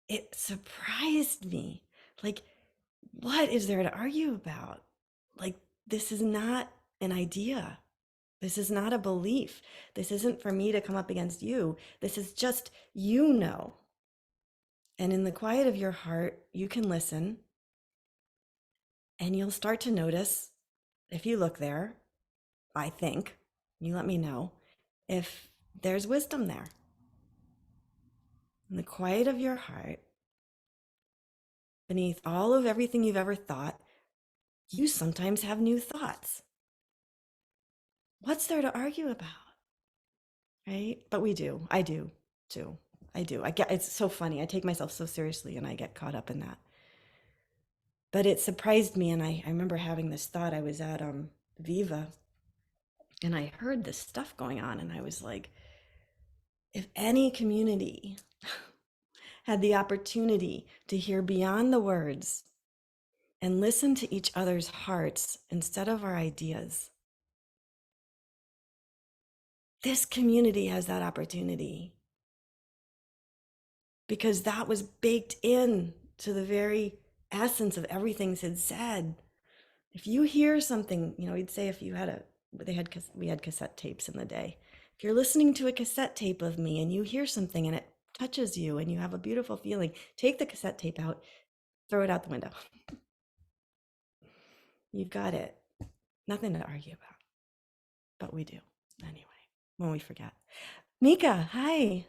It surprised me. Like, what is there to argue about? Like, this is not an idea. This is not a belief. This isn't for me to come up against you. This is just, you know. And in the quiet of your heart, you can listen and you'll start to notice, if you look there, I think, you let me know, if there's wisdom there. In the quiet of your heart, beneath all of everything you've ever thought, you sometimes have new thoughts. What's there to argue about? Right? But we do. I do too. I do. I get, it's so funny. I take myself so seriously and I get caught up in that. But it surprised me, and I remember having this thought. I was at Viva and I heard this stuff going on, and I was like, if any community had the opportunity to hear beyond the words and listen to each other's hearts instead of our ideas, this community has that opportunity, because that was baked in to the very essence of everything Sid said. If you hear something, he'd say, if you had we had cassette tapes in the day. If you're listening to a cassette tape of me and you hear something and it touches you and you have a beautiful feeling, take the cassette tape out, throw it out the window. You've got it. Nothing to argue about, but we do anyway, when we forget. Mika, hi.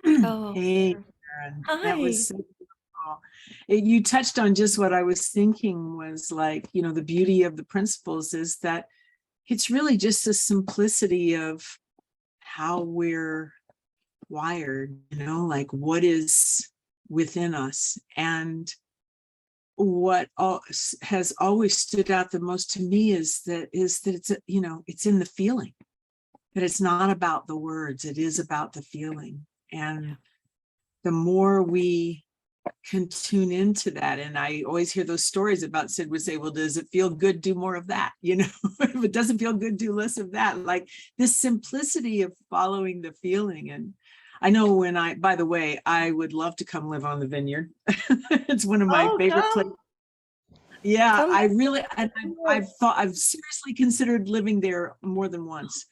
Oh, Hey, dear. Sharon, that was Hi. so beautiful. You touched on just what I was thinking was like, the beauty of the principles is that it's really just the simplicity of how we're wired, like what is within us. And what has always stood out the most to me is that it's, it's in the feeling, that it's not about the words, it is about the feeling. And the more we can tune into that, and I always hear those stories about Sid would say, well, does it feel good? Do more of that. If it doesn't feel good, do less of that. Like this simplicity of following the feeling. And I know by the way, I would love to come live on the vineyard. It's one of my Oh, favorite places. Yeah, come I back. really, and I've seriously considered living there more than once.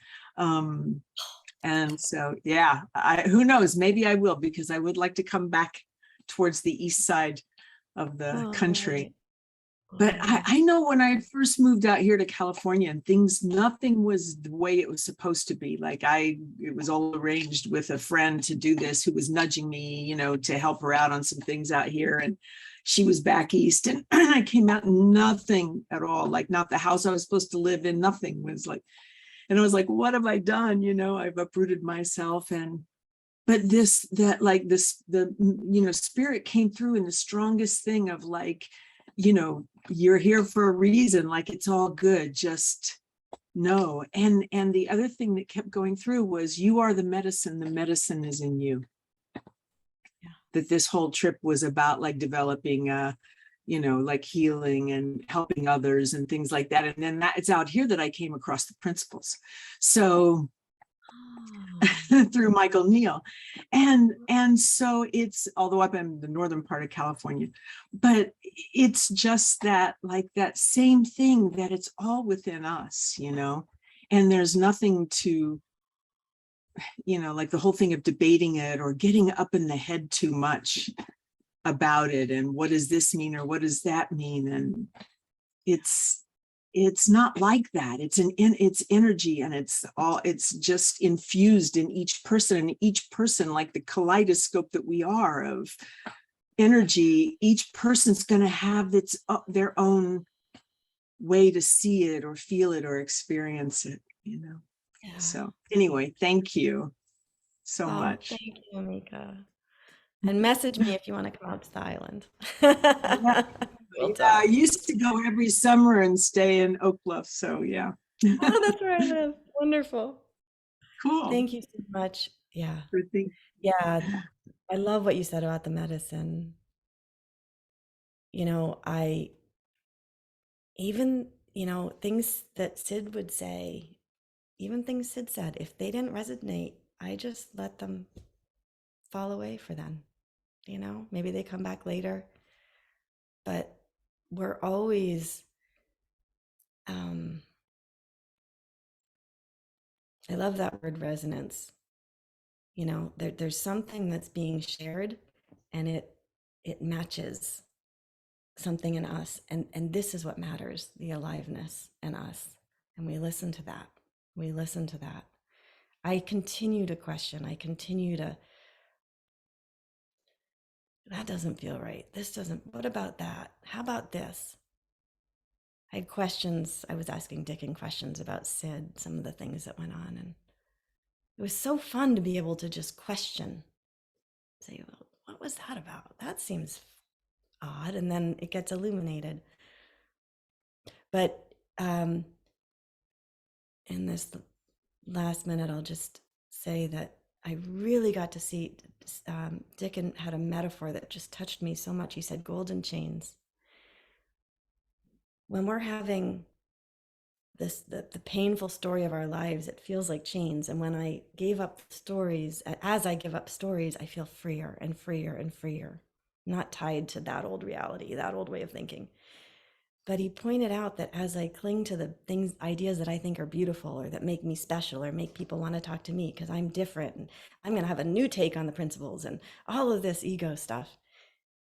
And so, yeah, who knows, maybe I will, because I would like to come back towards the east side of the country. But I know when I first moved out here to California and nothing was the way it was supposed to be. Like it was all arranged with a friend to do this who was nudging me, to help her out on some things out here. And she was back east and I came out, nothing at all, like not the house I was supposed to live in, nothing was like, and I was like, what have I done? I've uprooted myself. But the spirit came through in the strongest thing of like, you're here for a reason, like it's all good, just know. And the other thing that kept going through was, you are the medicine is in you. Yeah. That this whole trip was about like developing like healing and helping others and things like that. And then it's out here that I came across the principles. So through Michael Neal. And so it's, although I'm in the northern part of California, but it's just that, like that same thing, that it's all within us, and there's nothing to, like the whole thing of debating it or getting up in the head too much about it. And what does this mean? Or what does that mean? And it's not like that. It's energy, and it's just infused in each person, and each person, like the kaleidoscope that we are of energy, each person's going to have their own way to see it or feel it or experience it, Yeah. So anyway, thank you so much. Thank you, Mika. And message me if you want to come out to the island. Yeah, We'll I talk. used to go every summer and stay in Oak Bluff, so yeah. Oh, that's where I live. Wonderful. Cool. Thank you so much. Yeah. Good thing. Yeah. I love what you said about the medicine. I even, things that Sid would say, even things Sid said, if they didn't resonate, I just let them fall away for then. Maybe they come back later. But we're always um, I love that word resonance. You know, there's something that's being shared, and it matches something in us, and this is what matters, the aliveness in us. And we listen to that. We listen to that. I continue to question. I continue to, that doesn't feel right. This doesn't, what about that? How about this? I had questions. I was asking Dickon questions about Sid, some of the things that went on. And it was so fun to be able to just question, say, well, what was that about? That seems odd. And then it gets illuminated. But in this last minute, I'll just say that I really got to see, Dickon had a metaphor that just touched me so much. He said, golden chains. When we're having the painful story of our lives, it feels like chains. And when I gave up stories, as I give up stories, I feel freer and freer and freer, not tied to that old reality, that old way of thinking. But he pointed out that as I cling to the things, ideas that I think are beautiful or that make me special or make people want to talk to me because I'm different and I'm going to have a new take on the principles and all of this ego stuff,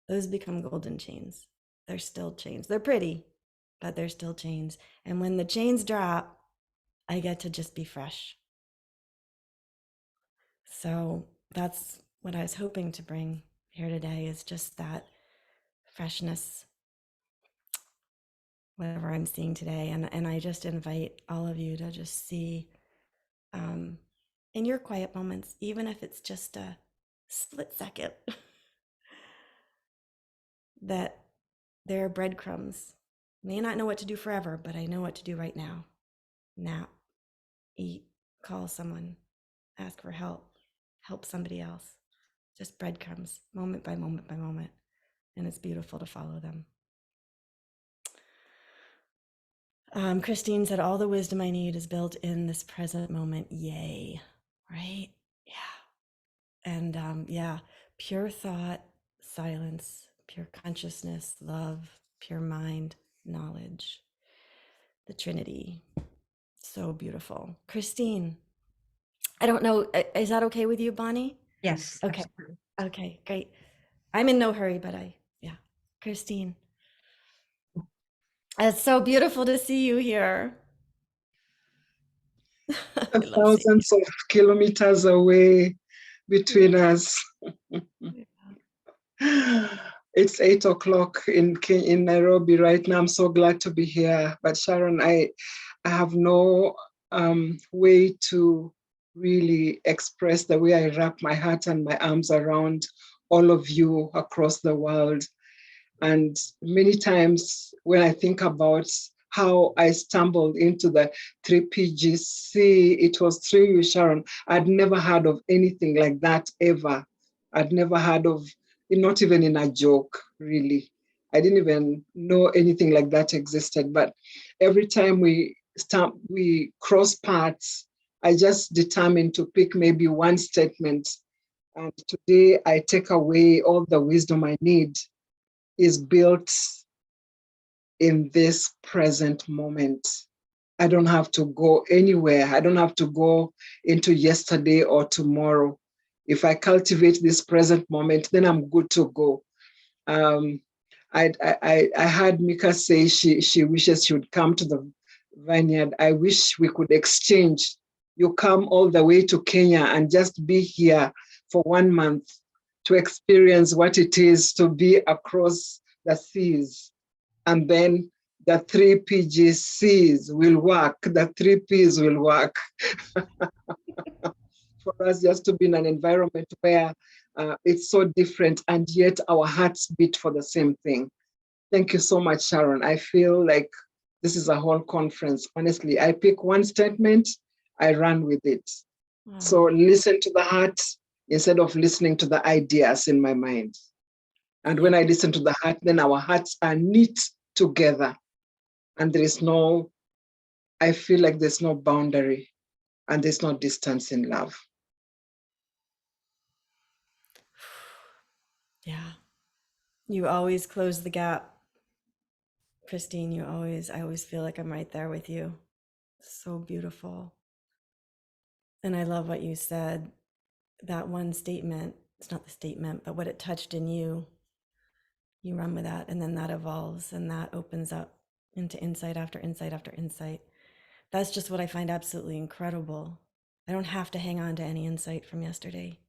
those become golden chains. They're still chains. They're pretty, but they're still chains. And when the chains drop, I get to just be fresh. So that's what I was hoping to bring here today, is just that freshness, whatever I'm seeing today. And I just invite all of you to just see, in your quiet moments, even if it's just a split second, that there are breadcrumbs. May not know what to do forever, but I know what to do right now. Nap, eat, call someone, ask for help, help somebody else. Just breadcrumbs, moment by moment by moment. And it's beautiful to follow them. Christine said, all the wisdom I need is built in this present moment. Yay. Right? Yeah. And yeah, pure thought, silence, pure consciousness, love, pure mind, knowledge, the Trinity. So beautiful. Christine, I don't know, is that okay with you, Bonnie? Yes. Okay. Absolutely. Okay, great. I'm in no hurry, but yeah. Christine, it's so beautiful to see you here. I love seeing Thousands of kilometers away between us. you. It's 8 o'clock in Nairobi right now. I'm so glad to be here. But Sharon, I have no way to really express the way I wrap my heart and my arms around all of you across the world. And many times when I think about how I stumbled into the 3PGC, it was through you, Sharon. I'd never heard of anything like that ever. I'd never heard of, not even in a joke, really. I didn't even know anything like that existed. But every time we cross paths, I just determined to pick maybe one statement. And today I take away all the wisdom I need is built in this present moment. I don't have to go anywhere. I don't have to go into yesterday or tomorrow. If I cultivate this present moment, then I'm good to go. I heard Mika say she wishes she would come to the vineyard. I wish we could exchange. You come all the way to Kenya and just be here for 1 month to experience what it is to be across the seas. And then the 3PGCs will work, the 3Ps will work. For us just to be in an environment where it's so different and yet our hearts beat for the same thing. Thank you so much, Sharon. I feel like this is a whole conference. Honestly, I pick one statement, I run with it. Wow. So listen to the heart instead of listening to the ideas in my mind. And when I listen to the heart, then our hearts are knit together. And I feel like there's no boundary and there's no distance in love. Yeah. You always close the gap. Christine, I always feel like I'm right there with you. So beautiful. And I love what you said, that one statement. It's not the statement, but what it touched in you, you run with that, and then that evolves and that opens up into insight after insight after insight. That's just what I find absolutely incredible. I don't have to hang on to any insight from yesterday,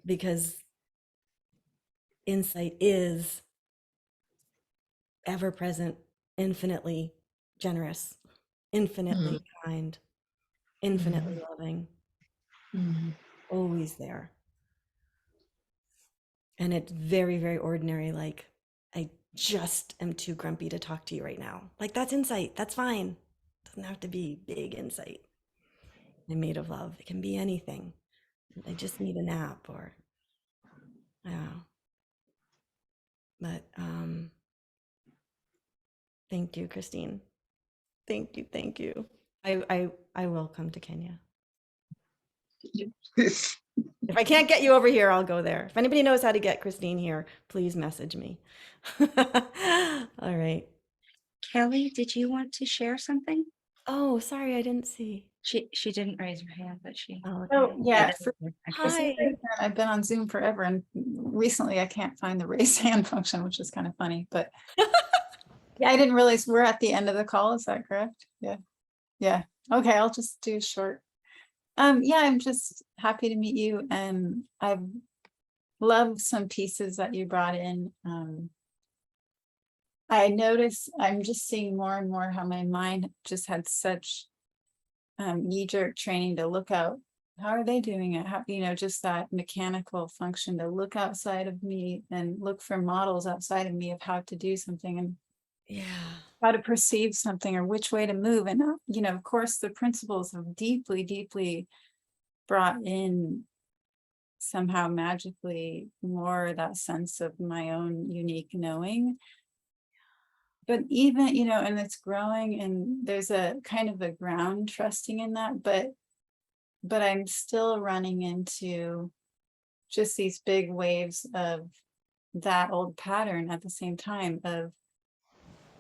because insight is ever present, infinitely generous, infinitely kind, infinitely loving, always there. And it's very, very ordinary. Like, I just am too grumpy to talk to you right now. Like, that's insight. That's fine. Doesn't have to be big insight. I'm made of love. It can be anything. I just need a nap, or, yeah. But thank you, Christine. Thank you. Thank you. I will come to Kenya. If I can't get you over here, I'll go there. If anybody knows how to get Christine here, please message me. All right. Kelly, did you want to share something? Oh, sorry, I didn't see. She didn't raise her hand, but she. Oh, Oh, okay. yeah. that's For, okay. for some Hi. reason, I've been on Zoom forever, and recently I can't find the raise hand function, which is kind of funny, but yeah, I didn't realize we're at the end of the call. Is that correct? Yeah. Yeah. Okay, I'll just do short. Yeah, I'm just happy to meet you, and I've loved some pieces that you brought in. I notice I'm just seeing more and more how my mind just had such knee-jerk training to look out. How are they doing it? How, just that mechanical function to look outside of me and look for models outside of me of how to do something and Yeah. how to perceive something or which way to move. And, of course, the principles have deeply, deeply brought in somehow magically more that sense of my own unique knowing. But even, and it's growing, and there's a kind of a ground trusting in that, but I'm still running into just these big waves of that old pattern at the same time of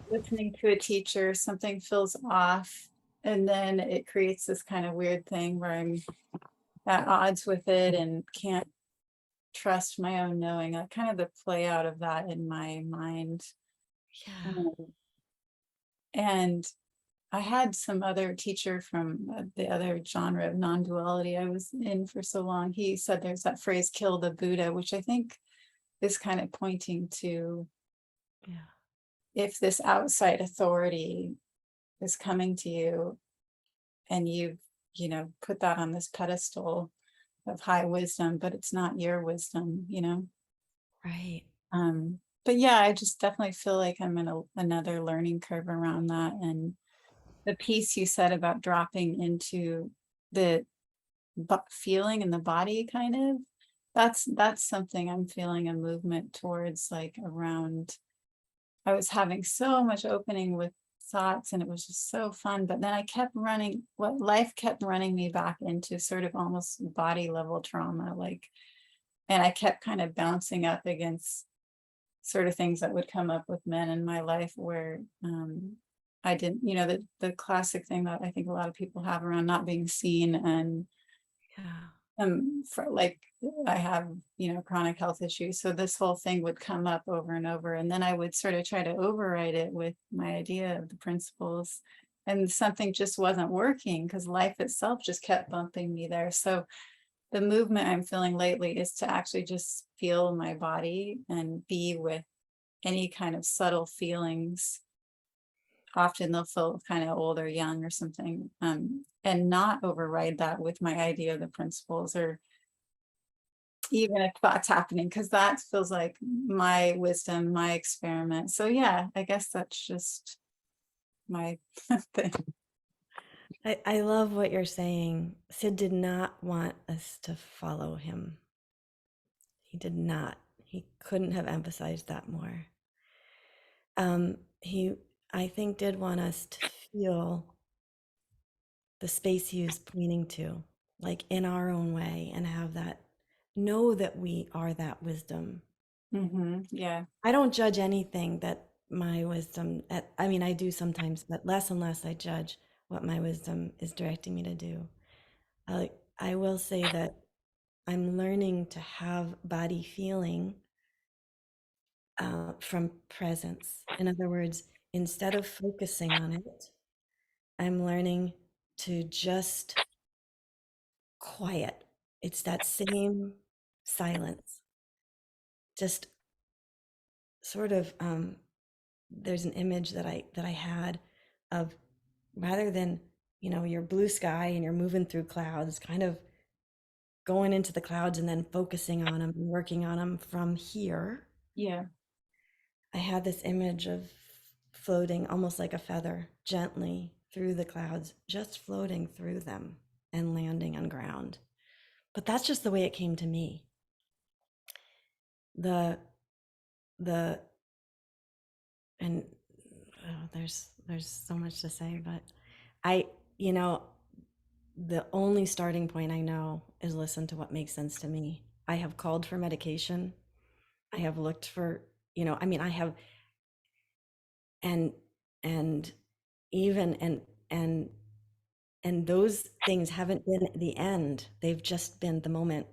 listening to a teacher, something feels off, and then it creates this kind of weird thing where I'm at odds with it and can't trust my own knowing. Kind of the play out of that in my mind. Yeah. And I had some other teacher from the other genre of non-duality I was in for so long. He said there's that phrase, kill the Buddha, which I think is kind of pointing to Yeah. if this outside authority is coming to you and you've, put that on this pedestal of high wisdom, but it's not your wisdom, Right. But yeah, I just definitely feel like I'm in another learning curve around that. And the piece you said about dropping into the feeling in the body, kind of, that's something I'm feeling a movement towards, like around. I was having so much opening with thoughts and it was just so fun, but then I kept running, what life kept running me back into sort of almost body level trauma, like, and I kept kind of bouncing up against sort of things that would come up with men in my life where I didn't, the classic thing that I think a lot of people have around not being seen. And Yeah. for like I have, chronic health issues. So this whole thing would come up over and over. And then I would sort of try to override it with my idea of the principles. And something just wasn't working because life itself just kept bumping me there. So the movement I'm feeling lately is to actually just feel my body and be with any kind of subtle feelings. Often they'll feel kind of old or young or something, and not override that with my idea of the principles, or even if that's happening, because that feels like my wisdom, my experiment. So yeah, I guess that's just my thing. I love what you're saying. Sid did not want us to follow him. He did not. He couldn't have emphasized that more. He, I think, did want us to feel the space he was pointing to, like in our own way, and have that, know that we are that wisdom. Yeah. I don't judge anything that my wisdom I mean, I do sometimes, but less and less I judge what my wisdom is directing me to do. I will say that I'm learning to have body feeling from presence. In other words, instead of focusing on it, I'm learning to just quiet. It's that same silence, just sort of there's an image that I had of, rather than, you know, your blue sky and you're moving through clouds, kind of going into the clouds and then focusing on them and working on them from here. Yeah. I had this image of floating almost like a feather gently through the clouds, just floating through them and landing on ground. But that's just the way it came to me. The the and there's so much to say, but I, you know, the only starting point I know is listen to what makes sense to me. I have called for medication. I have looked for, you know, I mean, I have, and and even and and those things haven't been the end. They've just been the moment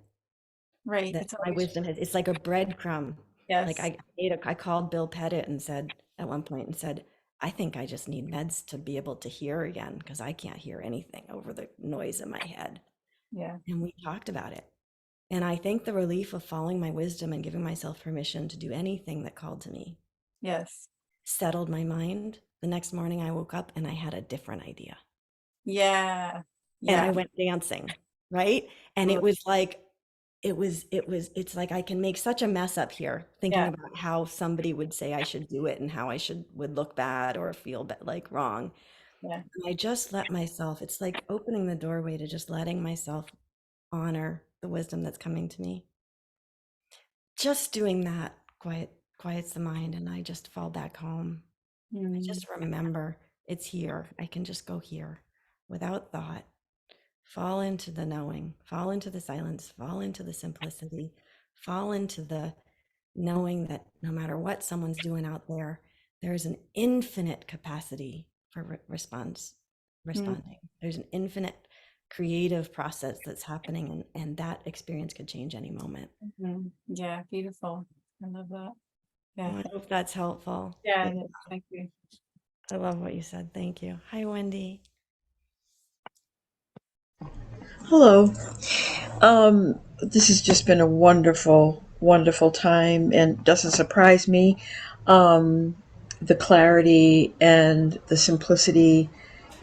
Right. that It's my always, wisdom has, it's like a breadcrumb. Like yes. I called Bill Pettit and said at one point and said, I think I just need meds to be able to hear again because I can't hear anything over the noise in my head. Yeah. And we talked about it. And I think the relief of following my wisdom and giving myself permission to do anything that called to me Yes. settled my mind. The next morning I woke up and I had a different idea. Yeah. And I Yeah. went dancing, right? And it Totally. was like, it's like I can make such a mess up here thinking Yeah. about how somebody would say I should do it and how would look bad or feel like wrong. Yeah. And I just let myself, it's like opening the doorway to just letting myself honor the wisdom that's coming to me. Just doing that quiets the mind and I just fall back home. I Mm. just remember it's here. I can just go here without thought. Fall into the knowing, fall into the silence, fall into the simplicity, fall into the knowing that no matter what someone's doing out there, there is an infinite capacity for Mm. responding. There's an infinite creative process that's happening, and that experience could change any moment. Mhm. Yeah. Beautiful. I love that. Yeah. Well, I hope that's helpful. Yeah. It is. Thank you. I love what you said. Thank you. Hi, Wendy. Hello. This has just been a wonderful, wonderful time, and doesn't surprise me. Um, the clarity and the simplicity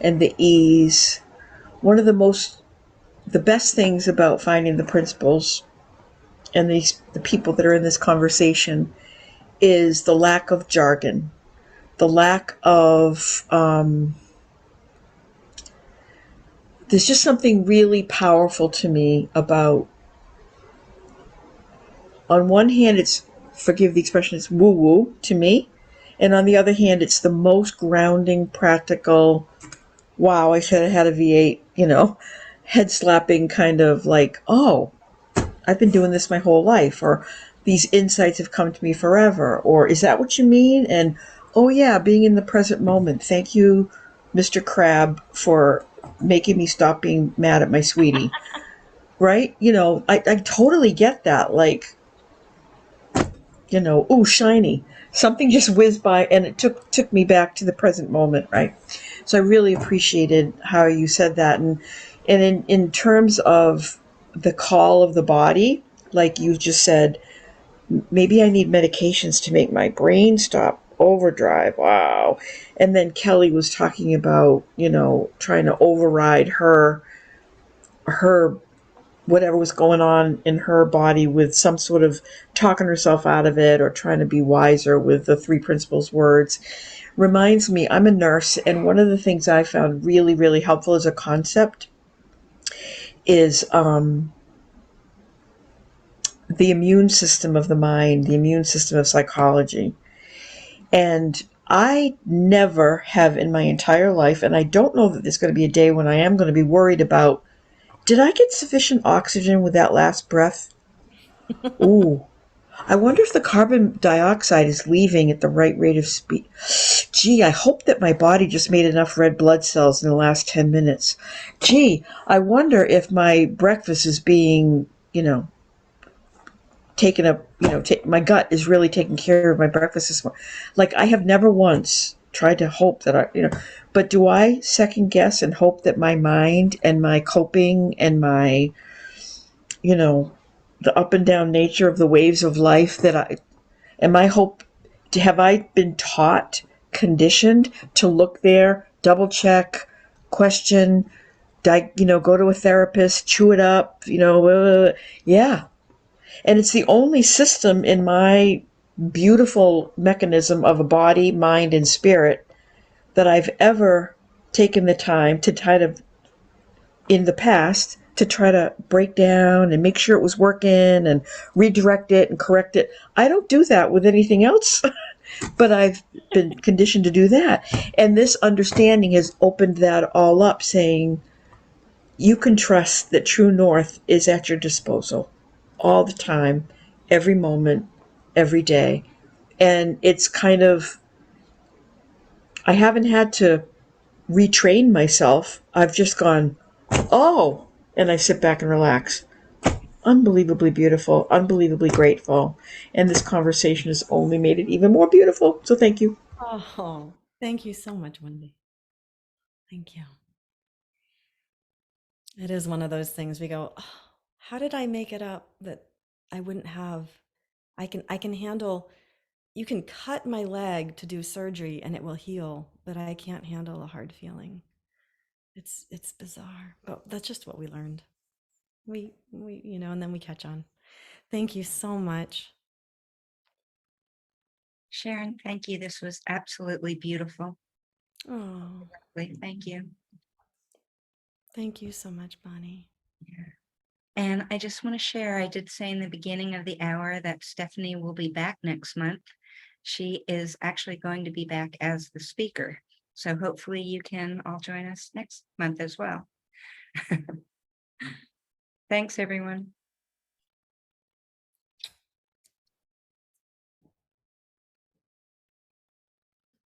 and the ease. One of the best things about finding the principles and the people that are in this conversation is the lack of jargon, the lack of. There's just something really powerful to me about, on one hand, it's, forgive the expression, it's woo woo to me. And on the other hand, it's the most grounding, practical, wow, I should have had a V8, head slapping kind of like, oh, I've been doing this my whole life, or these insights have come to me forever, or is that what you mean? And oh, yeah, being in the present moment. Thank you, Mr. Crab, for making me stop being mad at my sweetie. Right? I totally get that. Like, ooh, shiny. Something just whizzed by and it took me back to the present moment, right? So I really appreciated how you said that. And in terms of the call of the body, like you just said, maybe I need medications to make my brain stop overdrive. Wow. And then Kelly was talking about, trying to override her whatever was going on in her body with some sort of talking herself out of it or trying to be wiser with the three principles words. Reminds me, I'm a nurse, and one of the things I found really, really helpful as a concept is the immune system of the mind, the immune system of psychology. And I never have in my entire life, and I don't know that there's going to be a day when I am going to be worried about, did I get sufficient oxygen with that last breath? Ooh, I wonder if the carbon dioxide is leaving at the right rate of speed. Gee, I hope that my body just made enough red blood cells in the last 10 minutes. Gee, I wonder if my breakfast is being, taken up, my gut is really taking care of my breakfast this morning. Like, I have never once tried to hope that but do I second guess and hope that my mind and my coping and my, the up and down nature of the waves of life have I been taught, conditioned to look there, double check, question, go to a therapist, chew it up, yeah. And it's the only system in my beautiful mechanism of a body, mind, and spirit that I've ever taken the time to try to, in the past, to try to break down and make sure it was working and redirect it and correct it. I don't do that with anything else, but I've been conditioned to do that. And this understanding has opened that all up, saying you can trust that True North is at your disposal all the time, every moment, every day. And it's kind of, I haven't had to retrain myself. I've just gone, oh, and I sit back and relax. Unbelievably beautiful, unbelievably grateful. And this conversation has only made it even more beautiful. So thank you. Oh, thank you so much, Wendy. Thank you. It is one of those things we go, oh, how did I make it up that I wouldn't have? I can handle, you can cut my leg to do surgery and it will heal, but I can't handle a hard feeling. It's bizarre, but that's just what we learned. We and then we catch on. Thank you so much. Sharon, thank you. This was absolutely beautiful. Oh, Thank you. thank you so much, Bonnie. Yeah. And I just want to share, I did say in the beginning of the hour that Stephanie will be back next month. She is actually going to be back as the speaker. So hopefully you can all join us next month as well. Thanks, everyone.